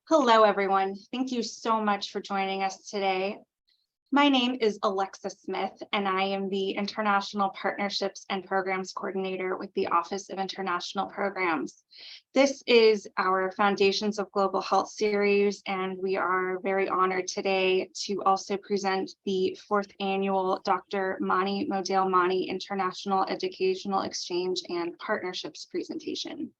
Hello, everyone. Thank you so much for joining us today. My name is Alexa Smith, and I am the International Partnerships and Programs Coordinator with the Office of International Programs. This is our Foundations of Global Health series, and we are very honored today to also present the 4th annual Dr. Modale International Educational Exchange and Partnerships presentation.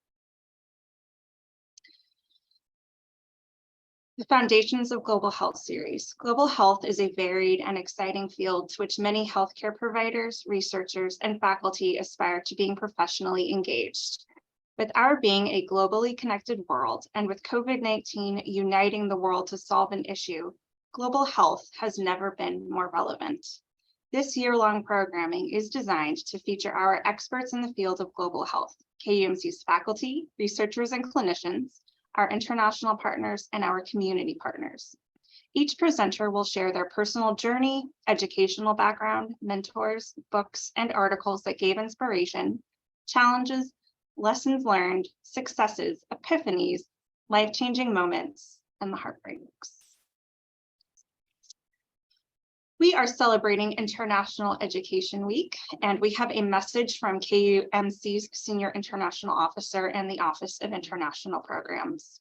The Foundations of Global Health series. Global health is a varied and exciting field to which many healthcare providers, researchers, and faculty aspire to being professionally engaged. With our being a globally connected world, and with COVID-19 uniting the world to solve an issue, global health has never been more relevant. This year-long programming is designed to feature our experts in the field of global health, KUMC's faculty, researchers, and clinicians, our international partners, and our community partners. Each presenter will share their personal journey, educational background, mentors, books, and articles that gave inspiration, challenges, lessons learned, successes, epiphanies, life-changing moments, and the heartbreaks. We are celebrating International Education Week, and we have a message from KUMC's Senior International Officer and the Office of International Programs.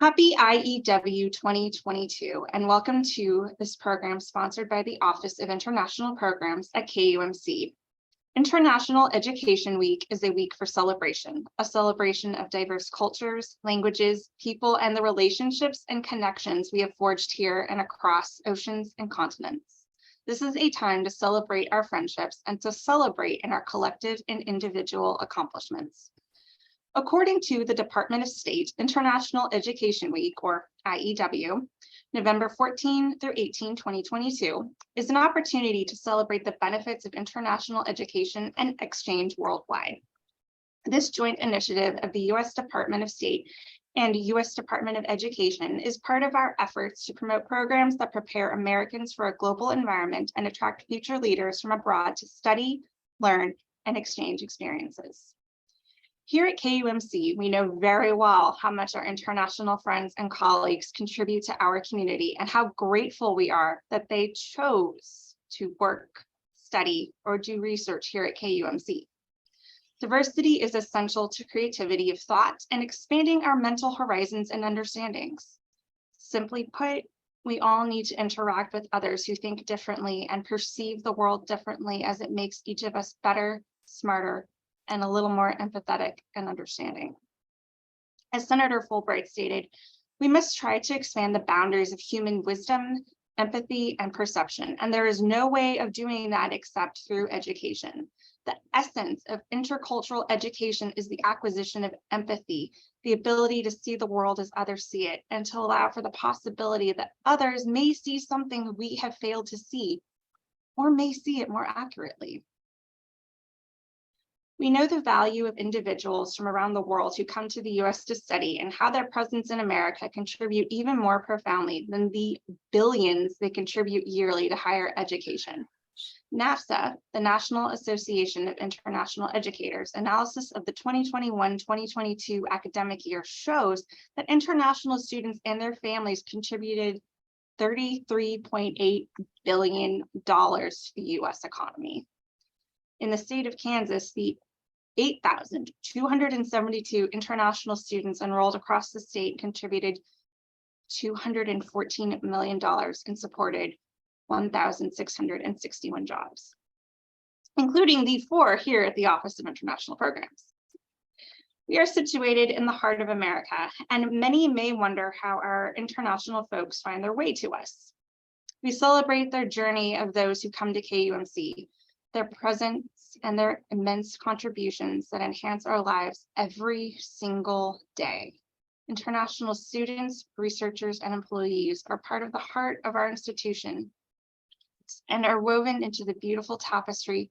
Happy IEW 2022, and welcome to this program sponsored by the Office of International Programs at KUMC. International Education Week is a week for celebration, a celebration of diverse cultures, languages, people, and the relationships and connections we have forged here and across oceans and continents. This is a time to celebrate our friendships and to celebrate in our collective and individual accomplishments. According to the Department of State, International Education Week, or IEW, November 14 through 18, 2022, is an opportunity to celebrate the benefits of international education and exchange worldwide. This joint initiative of the U.S. Department of State and U.S. Department of Education is part of our efforts to promote programs that prepare Americans for a global environment and attract future leaders from abroad to study, learn, and exchange experiences. Here at KUMC, we know very well how much our international friends and colleagues contribute to our community and how grateful we are that they chose to work, study, or do research here at KUMC. Diversity is essential to creativity of thought and expanding our mental horizons and understandings. Simply put, we all need to interact with others who think differently and perceive the world differently, as it makes each of us better, smarter, and a little more empathetic and understanding. As Senator Fulbright stated, we must try to expand the boundaries of human wisdom, empathy, and perception, and there is no way of doing that except through education. The essence of intercultural education is the acquisition of empathy, the ability to see the world as others see it, and to allow for the possibility that others may see something we have failed to see, or may see it more accurately. We know the value of individuals from around the world who come to the U.S. to study and how their presence in America contribute even more profoundly than the billions they contribute yearly to higher education. NAFSA, the National Association of International Educators, analysis of the 2021-2022 academic year shows that international students and their families contributed $33.8 billion to the U.S. economy. In the state of Kansas, the 8,272 international students enrolled across the state contributed $214 million and supported 1,661 jobs, including the 4 here at the Office of International Programs. We are situated in the heart of America, and many may wonder how our international folks find their way to us. We celebrate their journey of those who come to KUMC, their presence, and their immense contributions that enhance our lives every single day. International students, researchers, and employees are part of the heart of our institution and are woven into the beautiful tapestry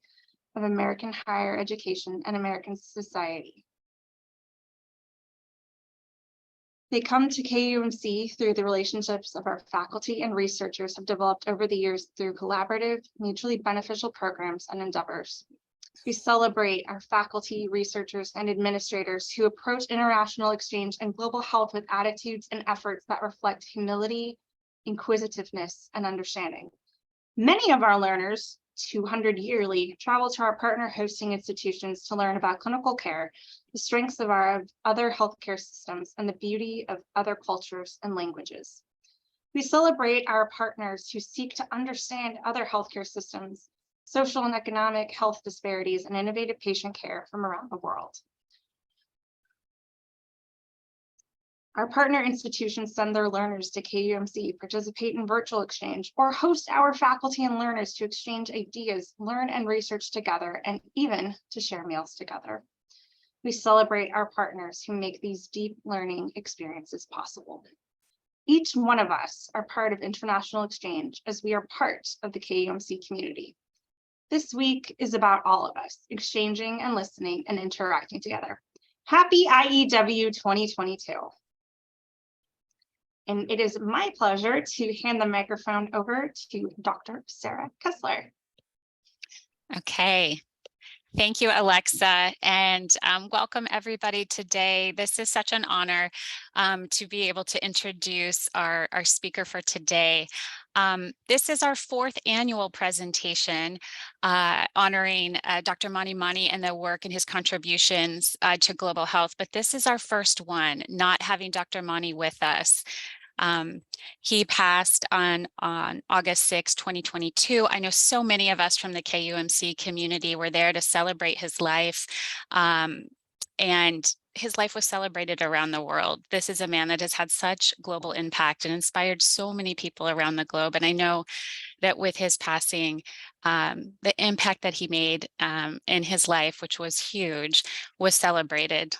of American higher education and American society. They come to KUMC through the relationships of our faculty and researchers have developed over the years through collaborative, mutually beneficial programs and endeavors. We celebrate our faculty, researchers, and administrators who approach international exchange and global health with attitudes and efforts that reflect humility, inquisitiveness, and understanding. Many of our learners, 200 yearly, travel to our partner hosting institutions to learn about clinical care, the strengths of our other healthcare systems, and the beauty of other cultures and languages. We celebrate our partners who seek to understand other healthcare systems, social and economic health disparities, and innovative patient care from around the world. Our partner institutions send their learners to KUMC, participate in virtual exchange, or host our faculty and learners to exchange ideas, learn and research together, and even to share meals together. We celebrate our partners who make these deep learning experiences possible. Each one of us are part of international exchange as we are part of the KUMC community. This week is about all of us exchanging and listening and interacting together. Happy IEW 2022. And it is my pleasure to hand the microphone over to Dr. Sarah Kessler. Okay. Thank you, Alexa, and welcome everybody today. This is such an honor to be able to introduce our speaker for today. This is our fourth annual presentation honoring Dr. Mani and the work and his contributions to global health, but this is our first one, not having Dr. Mani with us. He passed on August 6, 2022. I know so many of us from the KUMC community were there to celebrate his life, and his life was celebrated around the world. This is a man that has had such global impact and inspired so many people around the globe. And I know that with his passing, the impact that he made in his life, which was huge, was celebrated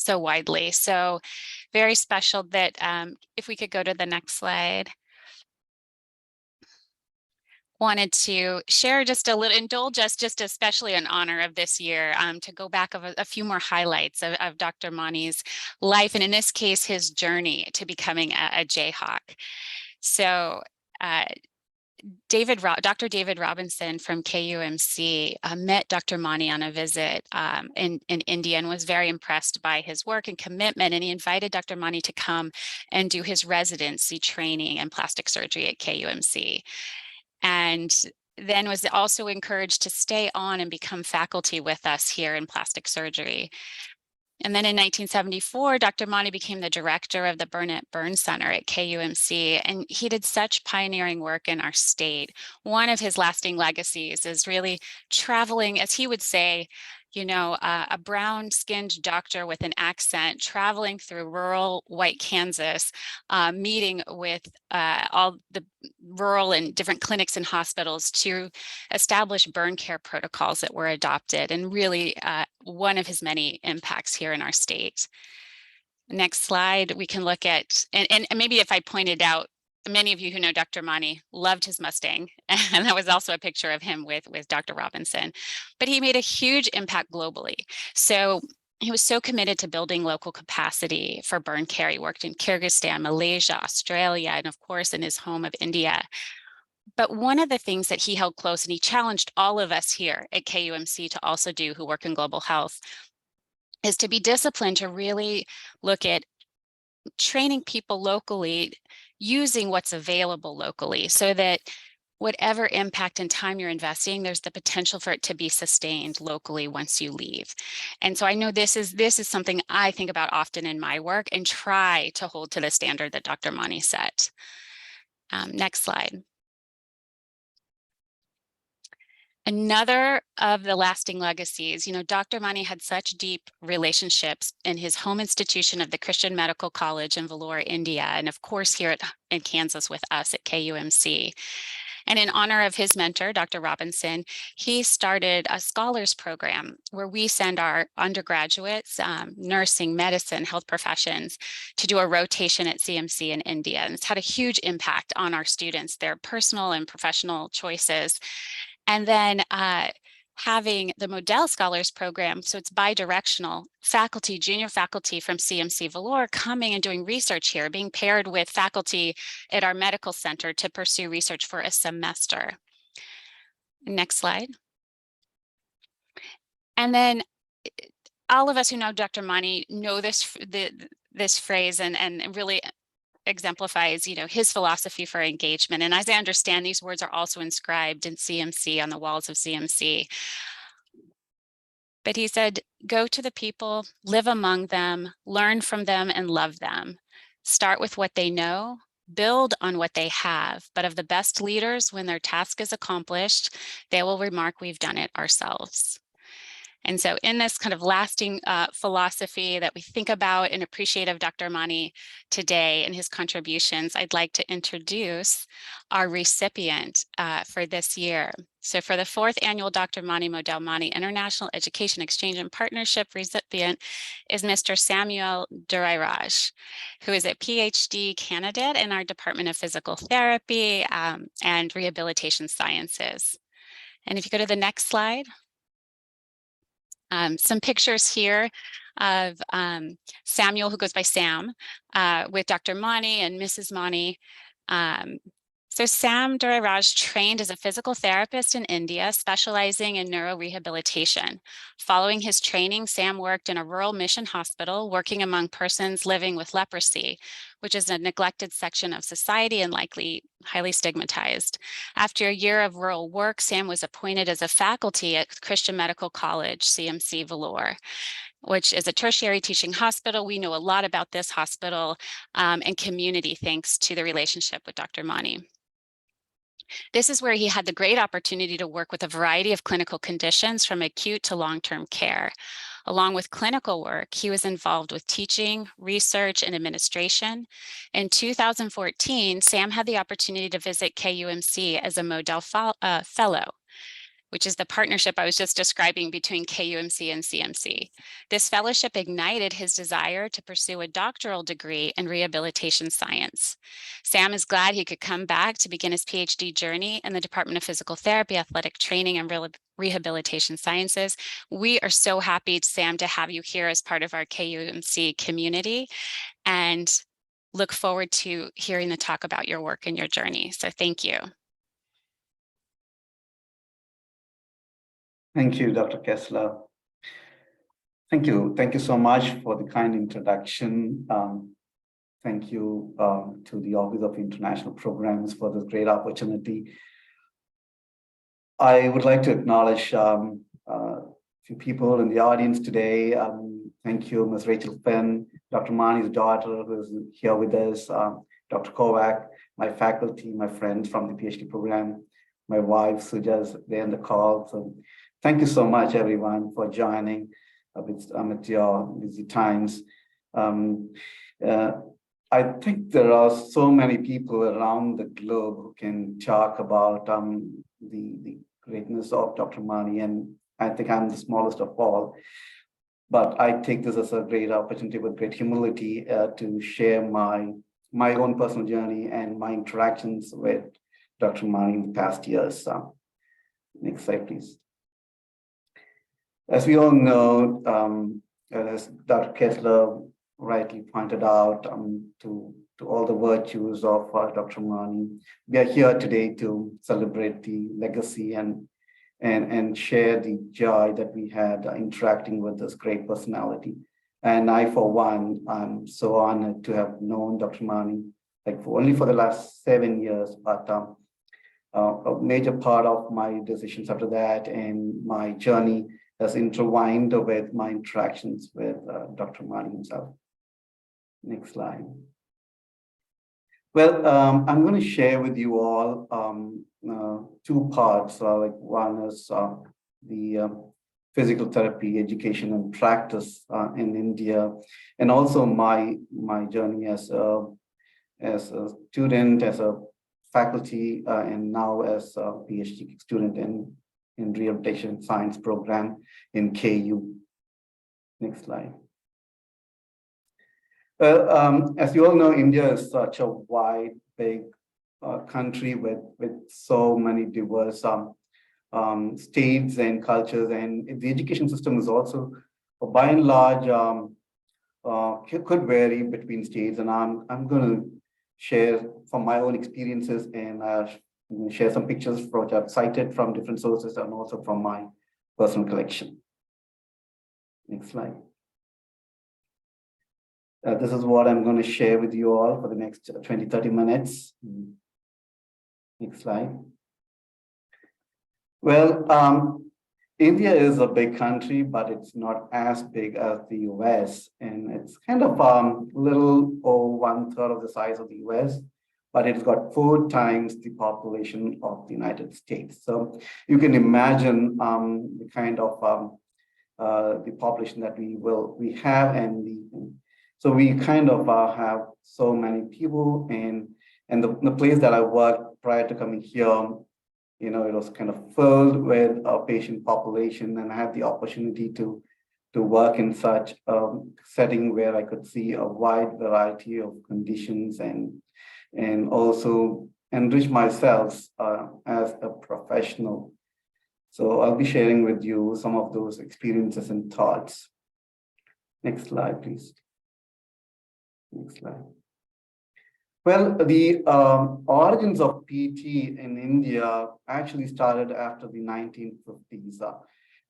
so widely. So very special that if we could go to the next slide. Wanted to share just a little, indulge us just especially in honor of this year, to go back of a few more highlights of Dr. Mani's life, and in this case, his journey to becoming a Jayhawk. So Dr. David Robinson from KUMC met Dr. Mani on a visit in India and was very impressed by his work and commitment. And he invited Dr. Mani to come and do his residency training in plastic surgery at KUMC. And then was also encouraged to stay on and become faculty with us here in plastic surgery. And then in 1974, Dr. Mani became the director of the Burnett Burn Center at KUMC, and he did such pioneering work in our state. One of his lasting legacies is really traveling, as he would say, you know, a brown-skinned doctor with an accent traveling through rural white Kansas, meeting with all the rural and different clinics and hospitals to establish burn care protocols that were adopted, and really one of his many impacts here in our state. Next slide, we can look at, and maybe if I pointed out, many of you who know Dr. Mani loved his Mustang, and that was also a picture of him with Dr. Robinson, but he made a huge impact globally. So he was so committed to building local capacity for burn care. He worked in Kyrgyzstan, Malaysia, Australia, and of course in his home of India. But one of the things that he held close, and he challenged all of us here at KUMC to also do who work in global health, is to be disciplined to really look at training people locally, using what's available locally, so that whatever impact and time you're investing, there's the potential for it to be sustained locally once you leave. And so I know this is something I think about often in my work and try to hold to the standard that Dr. Mani set. Next slide. Another of the lasting legacies, you know, Dr. Mani had such deep relationships in his home institution of the Christian Medical College in Vellore, India, and of course here in Kansas with us at KUMC. And in honor of his mentor, Dr. Robinson, he started a scholars program where we send our undergraduates, nursing, medicine, health professions, to do a rotation at CMC in India. And it's had a huge impact on our students, their personal and professional choices. And then having the Modale Scholars Program, so it's bi-directional, faculty, junior faculty from CMC Vellore coming and doing research here, being paired with faculty at our medical center to pursue research for a semester. Next slide. And then all of us who know Dr. Mani know this phrase and really exemplifies, his philosophy for engagement. And as I understand, these words are also inscribed in CMC on the walls of CMC. But he said, go to the people, live among them, learn from them, and love them. Start with what they know, build on what they have. But of the best leaders, when their task is accomplished, they will remark, we've done it ourselves. And so in this kind of lasting philosophy that we think about and appreciate of Dr. Mani today and his contributions, I'd like to introduce our recipient for this year. So for the 4th annual Dr. Mani Modale Mani International Education Exchange and Partnership recipient is Mr. Samuel Durairaj, who is a PhD candidate in our Department of Physical Therapy and Rehabilitation Sciences. And if you go to the next slide. Some pictures here of Samuel, who goes by Sam, with Dr. Mani and Mrs. Mani. So Sam Durairaj trained as a physical therapist in India, specializing in neurorehabilitation. Following his training, Sam worked in a rural mission hospital, working among persons living with leprosy, which is a neglected section of society and likely highly stigmatized. After a year of rural work, Sam was appointed as a faculty at Christian Medical College, CMC Vellore, which is a tertiary teaching hospital. We know a lot about this hospital and community thanks to the relationship with Dr. Mani. This is where he had the great opportunity to work with a variety of clinical conditions from acute to long-term care. Along with clinical work, he was involved with teaching, research, and administration. In 2014, Sam had the opportunity to visit KUMC as a Modale Fellow, which is the partnership I was just describing between KUMC and CMC. This fellowship ignited his desire to pursue a doctoral degree in rehabilitation science. Sam is glad he could come back to begin his PhD journey in the Department of Physical Therapy, Athletic Training, and Rehabilitation Sciences. We are so happy, Sam, to have you here as part of our KUMC community and look forward to hearing the talk about your work and your journey. So thank you. Thank you, Dr. Kessler. Thank you. Thank you so much for the kind introduction. Thank you to the Office of International Programs for this great opportunity. I would like to acknowledge a few people in the audience today. Thank you, Ms. Rachel Fenn, Dr. Mani's daughter, who is here with us, Dr. Kovac, my faculty, my friends from the PhD program, my wife, Suja's there in the call. So thank you so much, everyone, for joining at your busy times. I think there are so many people around the globe who can talk about the greatness of Dr. Mani, and I think I'm the smallest of all. But I take this as a great opportunity with great humility to share my own personal journey and my interactions with Dr. Mani in the past years. Next slide, please. As we all know, as Dr. Kessler rightly pointed out, to all the virtues of Dr. Mani, we are here today to celebrate the legacy and share the joy that we had interacting with this great personality. And I, for one, I'm so honored to have known Dr. Mani only for the last 7 years, but a major part of my decisions after that and my journey has intertwined with my interactions with Dr. Mani himself. Next slide. Well, I'm going to share with you all 2 parts. One is the physical therapy education and practice in India, and also my journey as a student, as a faculty, and now as a PhD student in rehabilitation science program in KU. Next slide. Well, as you all know, India is such a wide, big country with so many diverse states and cultures, and the education system is also, by and large, could vary between states. And I'm going to share from my own experiences and share some pictures which I've cited from different sources and also from my personal collection. Next slide. This is what I'm going to share with you all for the next 20-30 minutes. Next slide. Well, India is a big country, but it's not as big as the US. And it's kind of little over 1/3 of the size of the US, but it's got 4 times the population of the United States. So you can imagine the kind of the population that we have, and so we kind of have so many people, and the place that I worked prior to coming here, you know, it was kind of filled with a patient population, and I had the opportunity to work in such a setting where I could see a wide variety of conditions and also enrich myself as a professional. So I'll be sharing with you some of those experiences and thoughts. Next slide, please. Next slide. Well, the origins of PT in India actually started after the 1950s.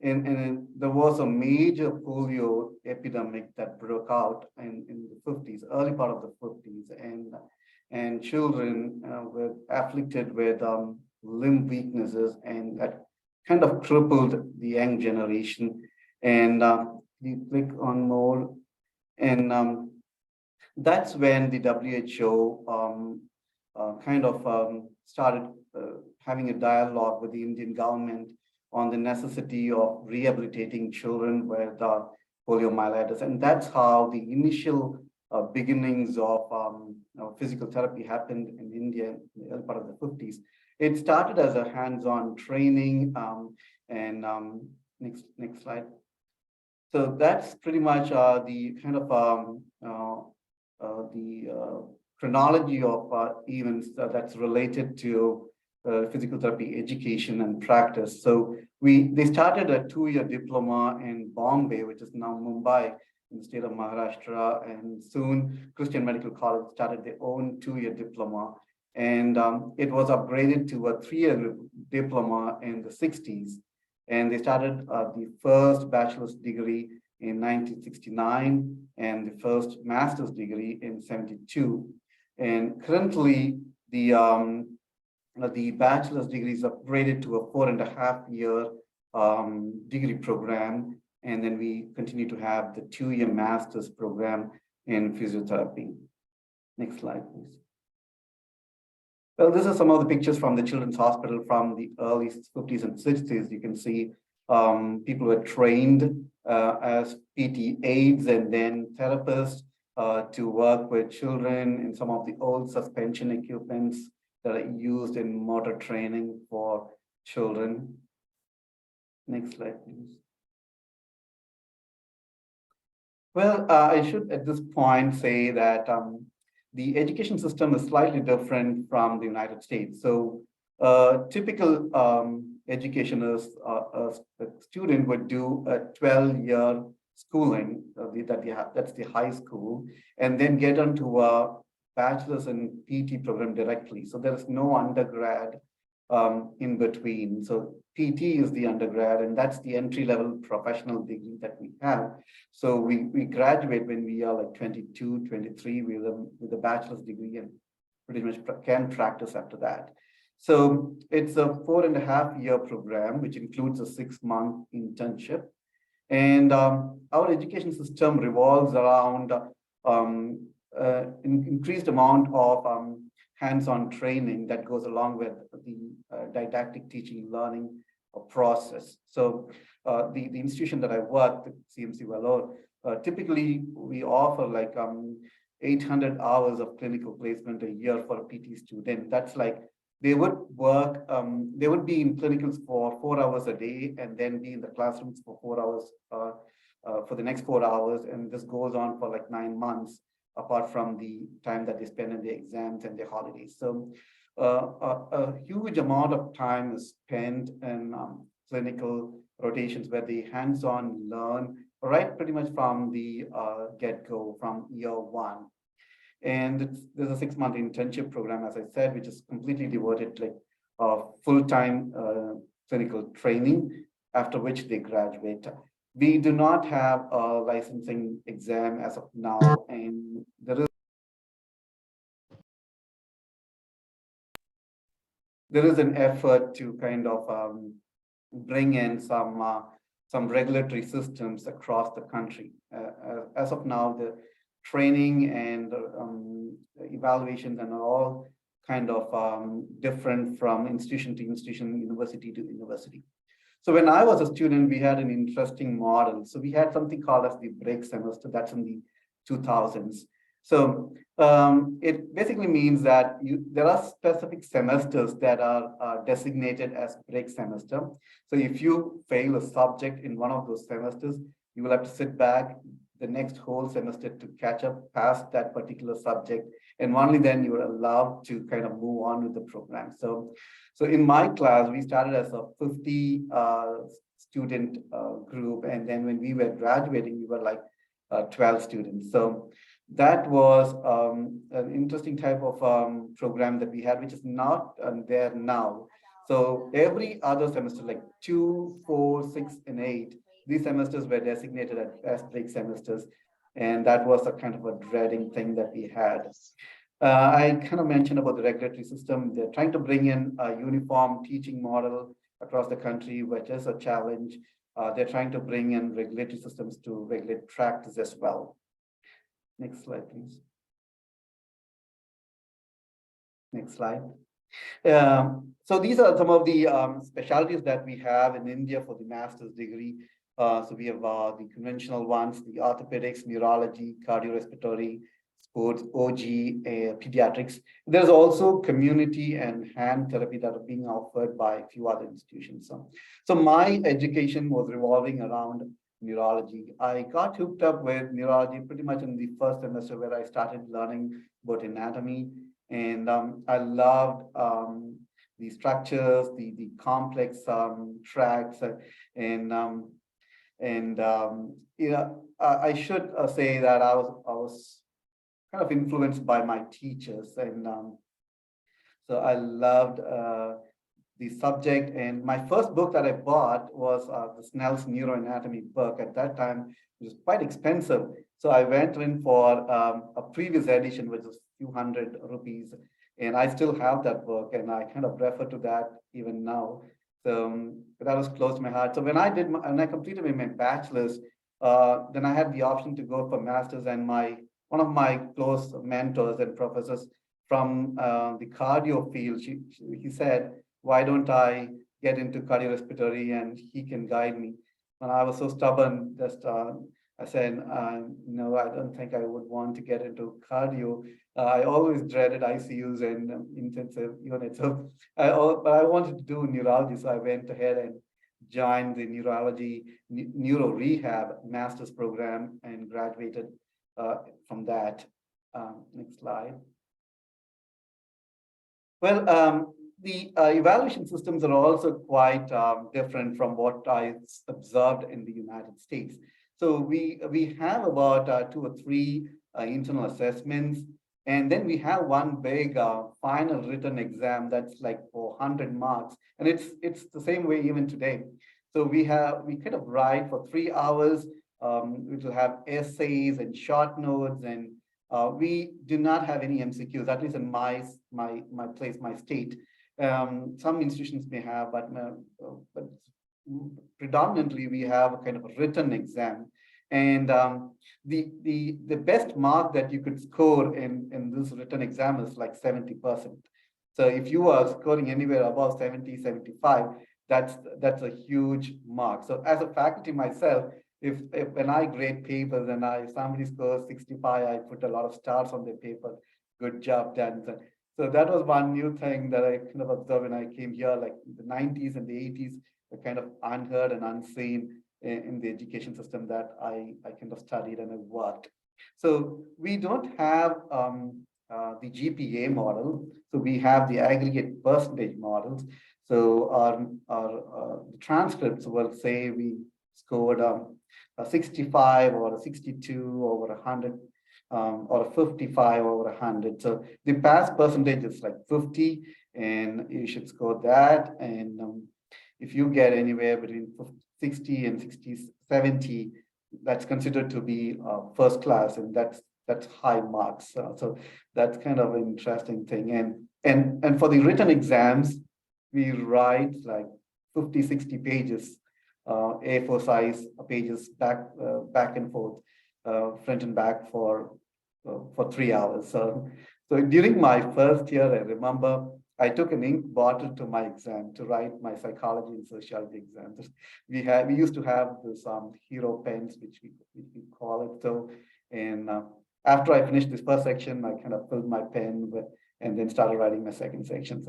And there was a major polio epidemic that broke out in the 50s, early part of the 50s. And children were afflicted with limb weaknesses, and that kind of crippled the young generation. And you click on more, and that's when the WHO kind of started having a dialogue with the Indian government on the necessity of rehabilitating children with poliomyelitis. And that's how the initial beginnings of physical therapy happened in India in the early part of the 50s. It started as a hands-on training, and next slide. So that's pretty much the kind of the chronology of events that's related to physical therapy education and practice. So they started a 2-year diploma in Bombay, which is now Mumbai, in the state of Maharashtra, and soon Christian Medical College started their own 2-year diploma, and it was upgraded to a 3-year diploma in the 60s, and they started the first bachelor's degree in 1969 and the first master's degree in 72. And currently the bachelor's degree is upgraded to a 4.5-year degree program, and then we continue to have the 2-year master's program in physiotherapy. Next slide, please. Well, these are some of the pictures from the Children's Hospital from the early 50s and 60s. You can see people were trained as PT aides and then therapists to work with children in some of the old suspension equipments that are used in motor training for children. Next slide, please. Well, I should at this point say that the education system is slightly different from the United States. So typical education is a student would do a 12-year schooling that's the high school, and then get onto a bachelor's in PT program directly. So there is no undergrad in between. So PT is the undergrad, and that's the entry-level professional degree that we have. So we graduate when we are like 22, 23 with a bachelor's degree, and pretty much can practice after that. So it's a 4.5-year program, which includes a 6-month internship. And our education system revolves around increased amount of hands-on training that goes along with the didactic teaching learning process. So the institution that I work, the CMC Vellore, typically we offer like 800 hours of clinical placement a year for a PT student. That's like they would work, they would be in clinicals for 4 hours a day, and then be in the classrooms for 4 hours for the next 4 hours. And this goes on for like 9 months, apart from the time that they spend in the exams and their holidays. So a huge amount of time is spent in clinical rotations where they hands-on learn, right, pretty much from the get-go, from year 1. And there's a 6-month internship program, as I said, which is completely devoted to like full-time clinical training, after which they graduate. We do not have a licensing exam as of now, and there is an effort to kind of bring in some regulatory systems across the country. As of now, the training and evaluations and all kind of different from institution to institution, university to university. So when I was a student, we had an interesting model. So we had something called as the break semester. That's in the 2000s. So it basically means that there are specific semesters that are designated as break semester. So if you fail a subject in one of those semesters, you will have to sit back the next whole semester to catch up past that particular subject. And only then you are allowed to kind of move on with the program. So in my class, we started as a 50 student group. And then when we were graduating, we were like 12 students. So that was an interesting type of program that we had, which is not there now. So every other semester, like 2, 4, 6, and 8, these semesters were designated as break semesters. And that was a kind of a dreading thing that we had. I kind of mentioned about the regulatory system. They're trying to bring in a uniform teaching model across the country, which is a challenge. They're trying to bring in regulatory systems to regulate practice as well. Next slide, please. Next slide. So these are some of the specialties that we have in India for the master's degree. So we have the conventional ones, the orthopedics, neurology, cardiorespiratory, sports, OG, pediatrics. There's also community and hand therapy that are being offered by a few other institutions. So my education was revolving around neurology. I got hooked up with neurology pretty much in the first semester where I started learning about anatomy. And I loved the structures, the complex tracks, and you know, I should say that I was kind of influenced by my teachers, and so I loved the subject. And my first book that I bought was the Snell's Neuroanatomy book. At that time, it was quite expensive. So I went in for a previous edition, which was a few hundred rupees. And I still have that book, and I kind of refer to that even now. So that was close to my heart. So when I completed my bachelor's, then I had the option to go for master's, and one of my close mentors and professors from the cardio field, he said, why don't I get into cardiorespiratory and he can guide me? And I was so stubborn, just I said, no, I don't think I would want to get into cardio. I always dreaded ICUs and intensive units. So but I wanted to do neurology, so I went ahead and joined the neuro rehab master's program and graduated from that. Next slide. Well, the evaluation systems are also quite different from what I observed in the United States. So we have about 2 or 3 internal assessments, and then we have one big final written exam that's like for 100 marks, and it's the same way even today. So we kind of write for 3 hours. We will have essays and short notes, and we do not have any MCQs, at least in my place, my state. Some institutions may have, but predominantly we have a kind of a written exam. And the best mark that you could score in this written exam is like 70%. So if you are scoring anywhere above 70, 75, that's a huge mark. So as a faculty myself, if when I grade papers and somebody scores 65, I put a lot of stars on their paper. Good job done. So that was one new thing that I kind of observed when I came here, like the 90s and the 80s were kind of unheard and unseen in the education system that I kind of studied and I worked. So we don't have the GPA model. So we have the aggregate percentage models. So our transcripts will say we scored a 65 or a 62 over 100. Or a 55 over 100. So the pass percentage is like 50, and you should score that. And if you get anywhere between 60 and 60, 70, that's considered to be first class, and that's high marks. So that's kind of an interesting thing. And for the written exams, we write like 50, 60 pages, A4 size pages back and forth, front and back for 3 hours. So during my first year, I remember I took an ink bottle to my exam to write my psychology and sociology exams. We used to have this hero pens, which we call it. So, and after I finished this first section, I kind of filled my pen and then started writing my second section.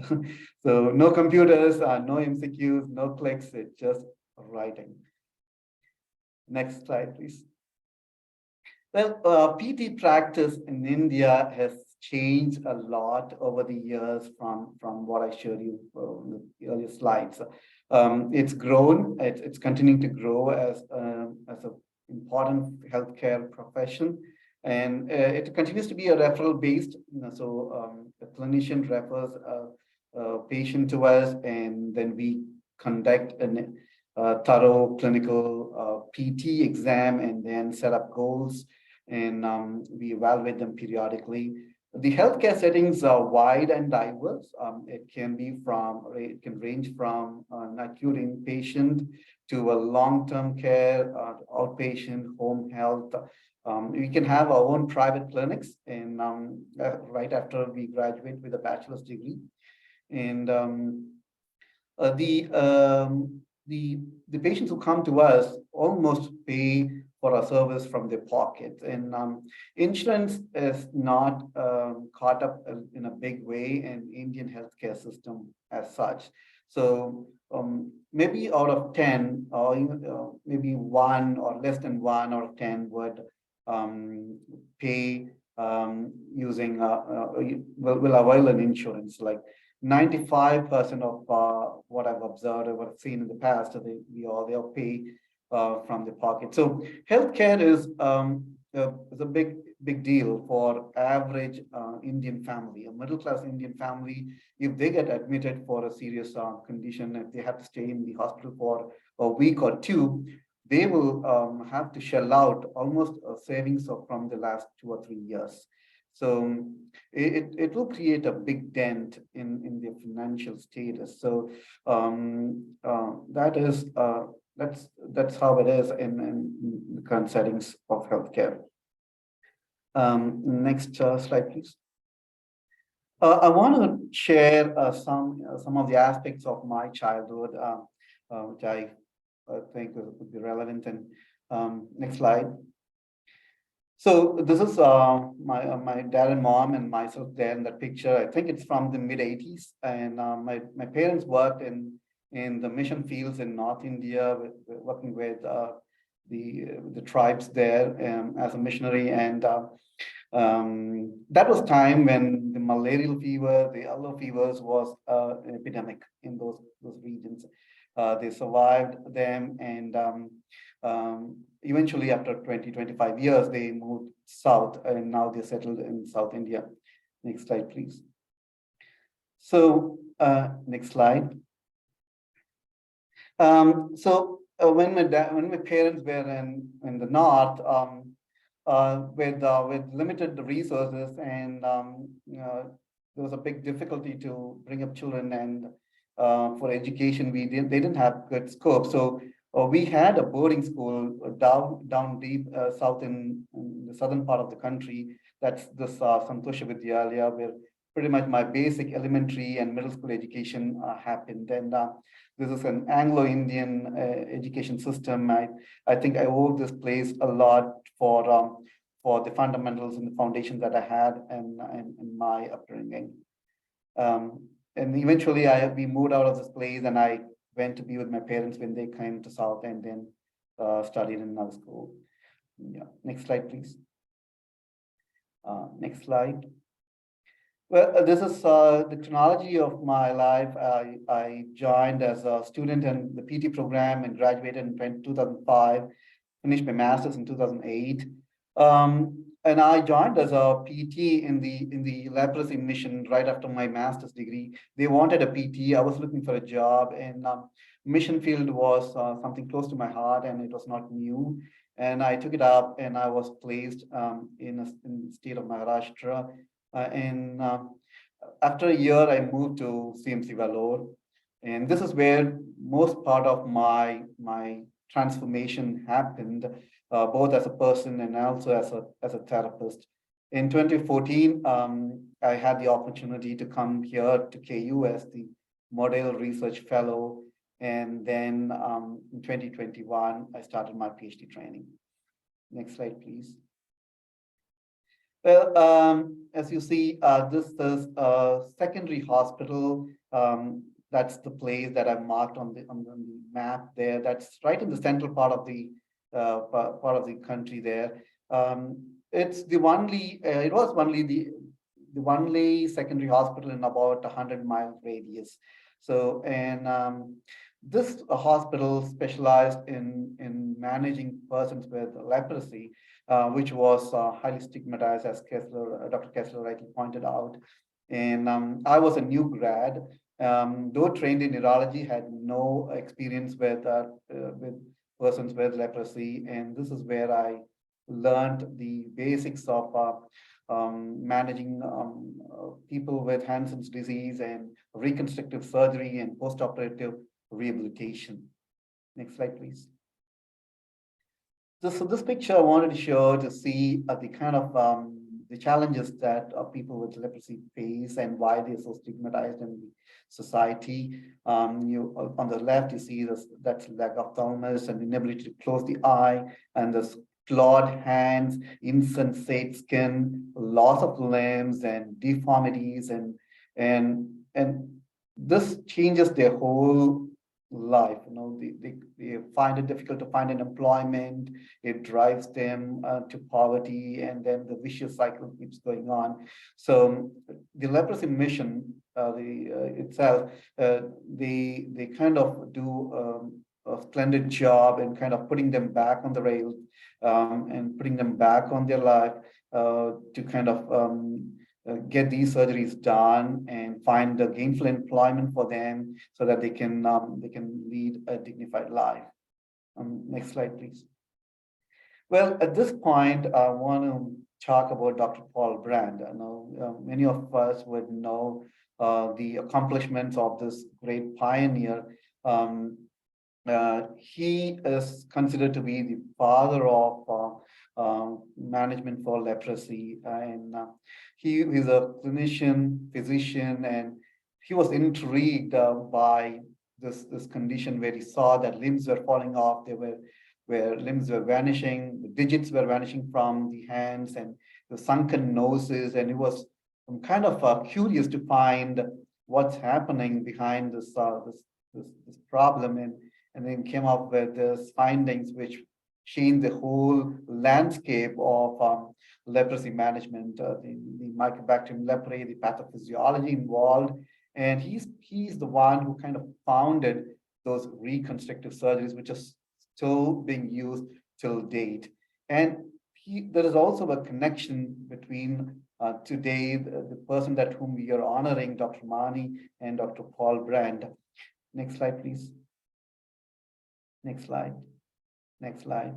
So no computers, no MCQs, no clicks, it's just writing. Next slide, please. Well, PT practice in India has changed a lot over the years from what I showed you in the earlier slides. It's grown, it's continuing to grow as an important healthcare profession, and it continues to be a referral based. So the clinician refers a patient to us, and then we conduct a thorough clinical PT exam and then set up goals, and we evaluate them periodically. The healthcare settings are wide and diverse. It can range from an acute inpatient to a long-term care, outpatient, home health. We can have our own private clinics, and right after we graduate with a bachelor's degree. And the patients who come to us almost pay for our service from their pocket, and insurance is not caught up in a big way in Indian healthcare system as such. So maybe out of 10, or maybe 1 or less than 1 out of 10 would pay using will avail an insurance. Like 95% of what I've observed or what I've seen in the past, they'll pay from the pocket. So healthcare is a big deal for average Indian family, a middle class Indian family. If they get admitted for a serious condition, if they have to stay in the hospital for a week or 2, they will have to shell out almost savings from the last 2 or 3 years. So it will create a big dent in their financial status. So that's how it is in the current settings of healthcare. Next slide, please. I want to share some of the aspects of my childhood, which I think would be relevant. And next slide. So this is my dad and mom and myself there in that picture. I think it's from the mid-80s, and my parents worked in the mission fields in North India, working with the tribes there as a missionary. And that was time when the malarial fever, the yellow fevers was an epidemic in those regions. They survived them, and eventually after 20-25 years, they moved south, and now they're settled in South India. Next slide, please. So next slide. When my parents were in the north, with limited resources, and there was a big difficulty to bring up children, and for education, they didn't have good scope. So we had a boarding school down deep south in the southern part of the country. That's this Santosha Vidyalaya, where pretty much my basic elementary and middle school education happened. And this is an Anglo-Indian education system. I think I owe this place a lot for the fundamentals and the foundation that I had in my upbringing. And eventually we moved out of this place, and I went to be with my parents when they came to South, and then studied in another school. Yeah. Next slide, please. Next slide. Well, this is the chronology of my life. I joined as a student in the PT program and graduated in 2005, finished my master's in 2008. And I joined as a PT in the leprosy mission right after my master's degree. They wanted a PT. I was looking for a job, and mission field was something close to my heart, and it was not new. And I took it up, and I was placed in the state of Maharashtra. And after a year, I moved to CMC Vellore, and this is where most part of my transformation happened, both as a person and also as a therapist. In 2014, I had the opportunity to come here to KU as the Modale Research Fellow, and then in 2021, I started my PhD training. Next slide, please. Well, as you see, this is a secondary hospital. That's the place that I've marked on the map there. That's right in the central part of the country there. It's the only, it was only the only secondary hospital in about 100-mile radius. So, and this hospital specialized in managing persons with leprosy, which was highly stigmatized, as Dr. Kessler rightly pointed out. And I was a new grad, though trained in neurology, had no experience with persons with leprosy. And this is where I learned the basics of managing people with Hansen's disease and reconstructive surgery and post-operative rehabilitation. Next slide, please. So this picture I wanted to show to see the kind of the challenges that people with leprosy face and why they're so stigmatized in the society. You on the left, you see that's lack of thalamus and inability to close the eye, and this clawed hands, insensate skin, loss of limbs, and deformities, and this changes their whole life. You know, they find it difficult to find an employment. It drives them to poverty, and then the vicious cycle keeps going on. So the leprosy mission itself, they kind of do a splendid job in kind of putting them back on the rails and putting them back on their life to kind of get these surgeries done and find a gainful employment for them so that they can lead a dignified life. Next slide, please. Well, at this point, I want to talk about Dr. Paul Brand. I know many of us would know the accomplishments of this great pioneer. He is considered to be the father of management for leprosy, and he is a clinician, physician, and he was intrigued by this condition where he saw that limbs were falling off. Where limbs were vanishing, the digits were vanishing from the hands, and the sunken noses, and he was kind of curious to find what's happening behind this problem, and then came up with these findings which changed the whole landscape of leprosy management, the Mycobacterium leprae, the pathophysiology involved. And he's the one who kind of founded those reconstructive surgeries, which are still being used till date. And there is also a connection between today, the person that whom we are honoring, Dr. Mani and Dr. Paul Brand. Next slide, please. Next slide. Next slide.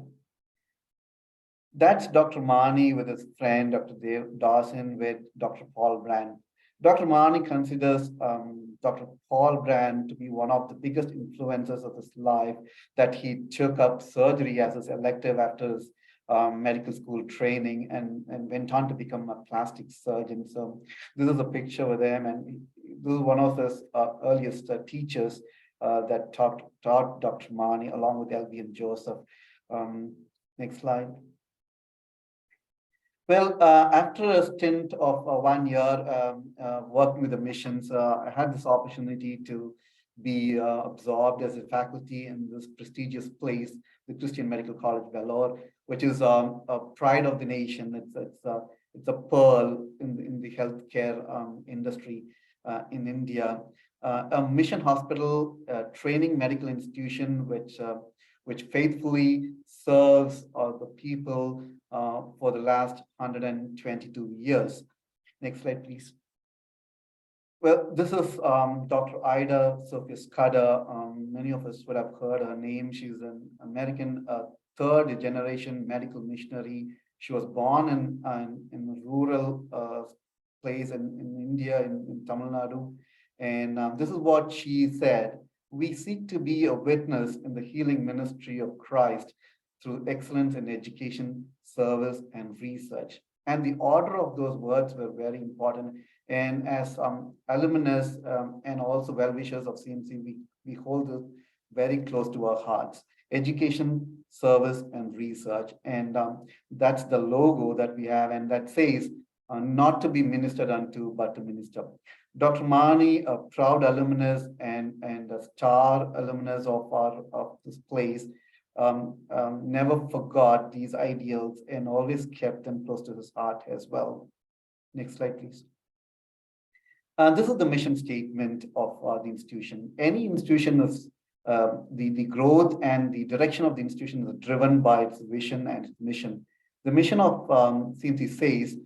That's Dr. Mani with his friend, Dr. Dave Dawson, with Dr. Paul Brand. Dr. Mani considers Dr. Paul Brand to be one of the biggest influences of his life, that he took up surgery as his elective after his medical school training and went on to become a plastic surgeon. So this is a picture with him, and this is one of his earliest teachers that taught Dr. Mani along with L.B. and Joseph. Next slide. Well, after a stint of 1 year working with the missions, I had this opportunity to be absorbed as a faculty in this prestigious place, the Christian Medical College Vellore, which is a pride of the nation. It's a pearl in the healthcare industry in India. A mission hospital, training medical institution, which faithfully serves the people for the last 122 years. Next slide, please. Well, this is Dr. Ida Sophia Scudder. Many of us would have heard her name. She's an American third generation medical missionary. She was born in a rural place in India, in Tamil Nadu. And this is what she said: "We seek to be a witness in the healing ministry of Christ through excellence in education, service, and research." And the order of those words were very important. And as alumnus and also well-wishers of CMC, we hold this very close to our hearts: education, service, and research. And that's the logo that we have, and that says, not to be ministered unto, but to minister. Dr. Mani, a proud alumnus and a star alumnus of this place, never forgot these ideals and always kept them close to his heart as well. Next slide, please. This is the mission statement of the institution. Any institution is the growth and the direction of the institution is driven by its vision and its mission. The mission of CMC says,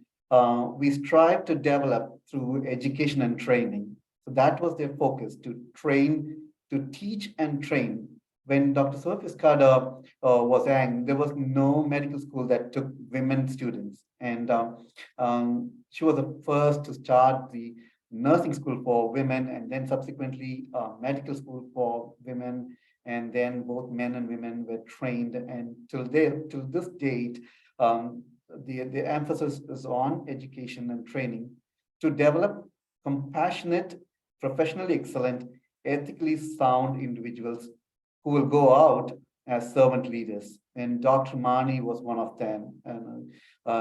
we strive to develop through education and training. So that was their focus: to train, to teach and train. When Dr. Sophia Scudder was young, there was no medical school that took women students. And she was the first to start the nursing school for women, and then subsequently medical school for women. And then both men and women were trained. And till this date, the emphasis is on education and training to develop compassionate, professionally excellent, ethically sound individuals who will go out as servant leaders. And Dr. Mani was one of them. And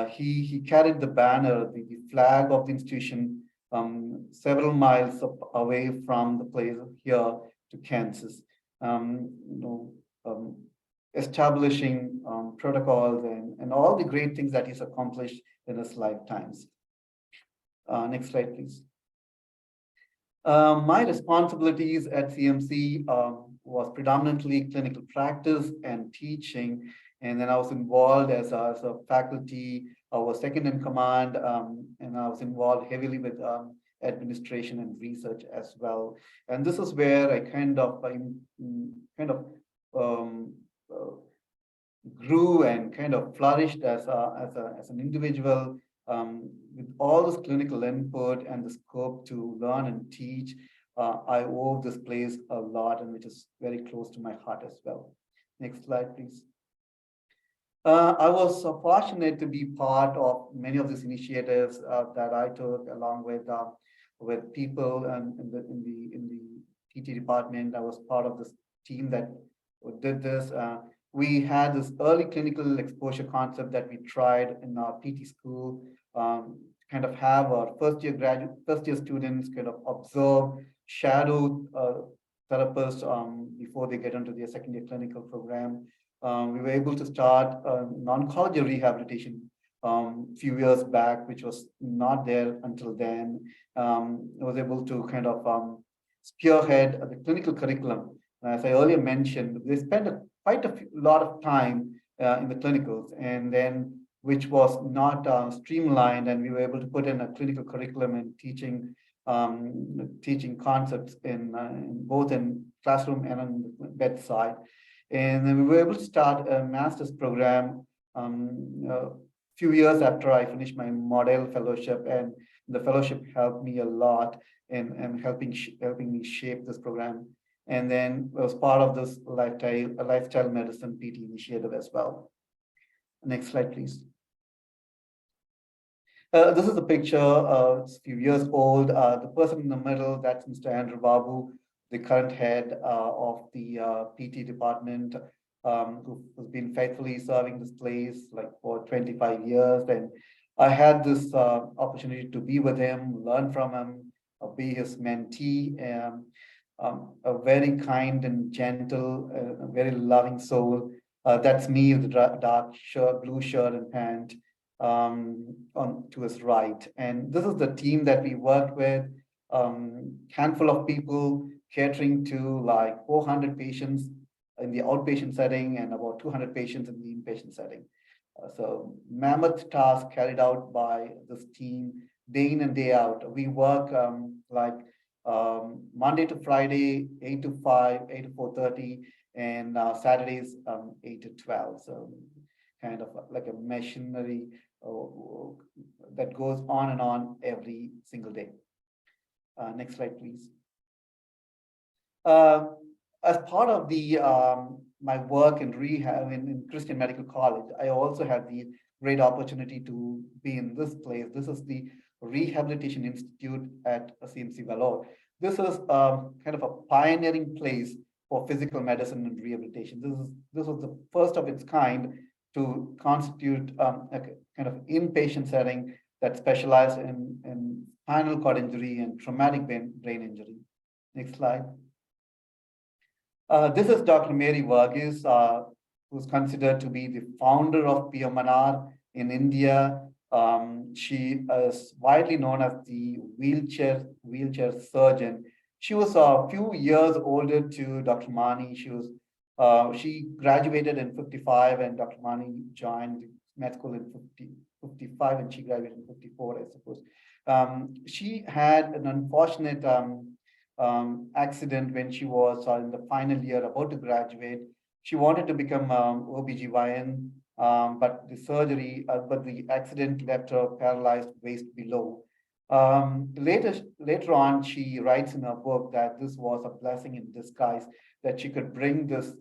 he carried the banner, the flag of the institution, several miles away from the place here to Kansas, establishing protocols and all the great things that he's accomplished in his lifetimes. Next slide, please. My responsibilities at CMC was predominantly clinical practice and teaching. And then I was involved as a faculty. I was second in command, and I was involved heavily with administration and research as well. And this is where I kind of grew and kind of flourished as an individual, with all this clinical input and the scope to learn and teach. I owe this place a lot, and which is very close to my heart as well. Next slide, please. I was fortunate to be part of many of these initiatives that I took, along with people and in the PT department. I was part of this team that did this. We had this early clinical exposure concept that we tried in our PT school, kind of have our first year students kind of observe, shadow therapists before they get into their second year clinical program. We were able to start non-oncology rehabilitation few years back, which was not there until then. I was able to kind of spearhead the clinical curriculum. As I earlier mentioned, they spent quite a lot of time in the clinicals, and then which was not streamlined, and we were able to put in a clinical curriculum and teaching concepts in both in classroom and on the bedside. And then we were able to start a master's program a few years after I finished my Modale fellowship, and the fellowship helped me a lot in helping me shape this program. And then I was part of this lifestyle medicine PT initiative as well. Next slide, please. This is a picture, it's a few years old. The person in the middle, that's Mr. Andrew Babu, the current head of the PT department, who's been faithfully serving this place like for 25 years. And I had this opportunity to be with him, learn from him, be his mentee, a very kind and gentle, a very loving soul. That's me with the dark shirt, blue shirt and pant on to his right. And this is the team that we worked with, handful of people catering to like 400 patients in the outpatient setting and about 200 patients in the inpatient setting. So mammoth task carried out by this team day in and day out. We work Monday to Friday, 8 to 5, 8 to 4:30, and Saturdays 8 to 12. So kind of like a machinery that goes on and on every single day. Next slide, please. As part of the my work in rehab in Christian Medical College, I also had the great opportunity to be in this place. This is the Rehabilitation Institute at CMC Vellore. This is kind of a pioneering place for physical medicine and rehabilitation. This was the first of its kind to constitute a kind of inpatient setting that specialized in spinal cord injury and traumatic brain injury. Next slide. This is Dr. Mary Varghese, who's considered to be the founder of PMNR in India. She is widely known as the wheelchair surgeon. She was a few years older to Dr. Mani. She graduated in 55, and Dr. Mani joined med school in 55, and she graduated in 54, I suppose. She had an unfortunate accident when she was in the final year, about to graduate. She wanted to become OBGYN, but the accident left her paralyzed waist below. Later on, she writes in her book that this was a blessing in disguise, that she could bring this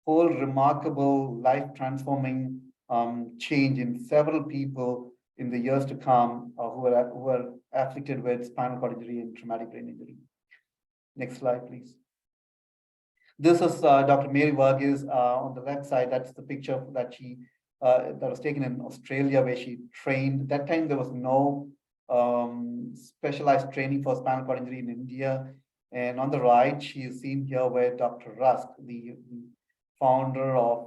whole remarkable, life-transforming change in several people in the years to come who were afflicted with spinal cord injury and traumatic brain injury. Next slide, please. This is Dr. Mary Varghese on the left side. That's the picture that that was taken in Australia, where she trained. That time there was no specialized training for spinal cord injury in India. And on the right, she is seen here with Dr. Rusk, the founder of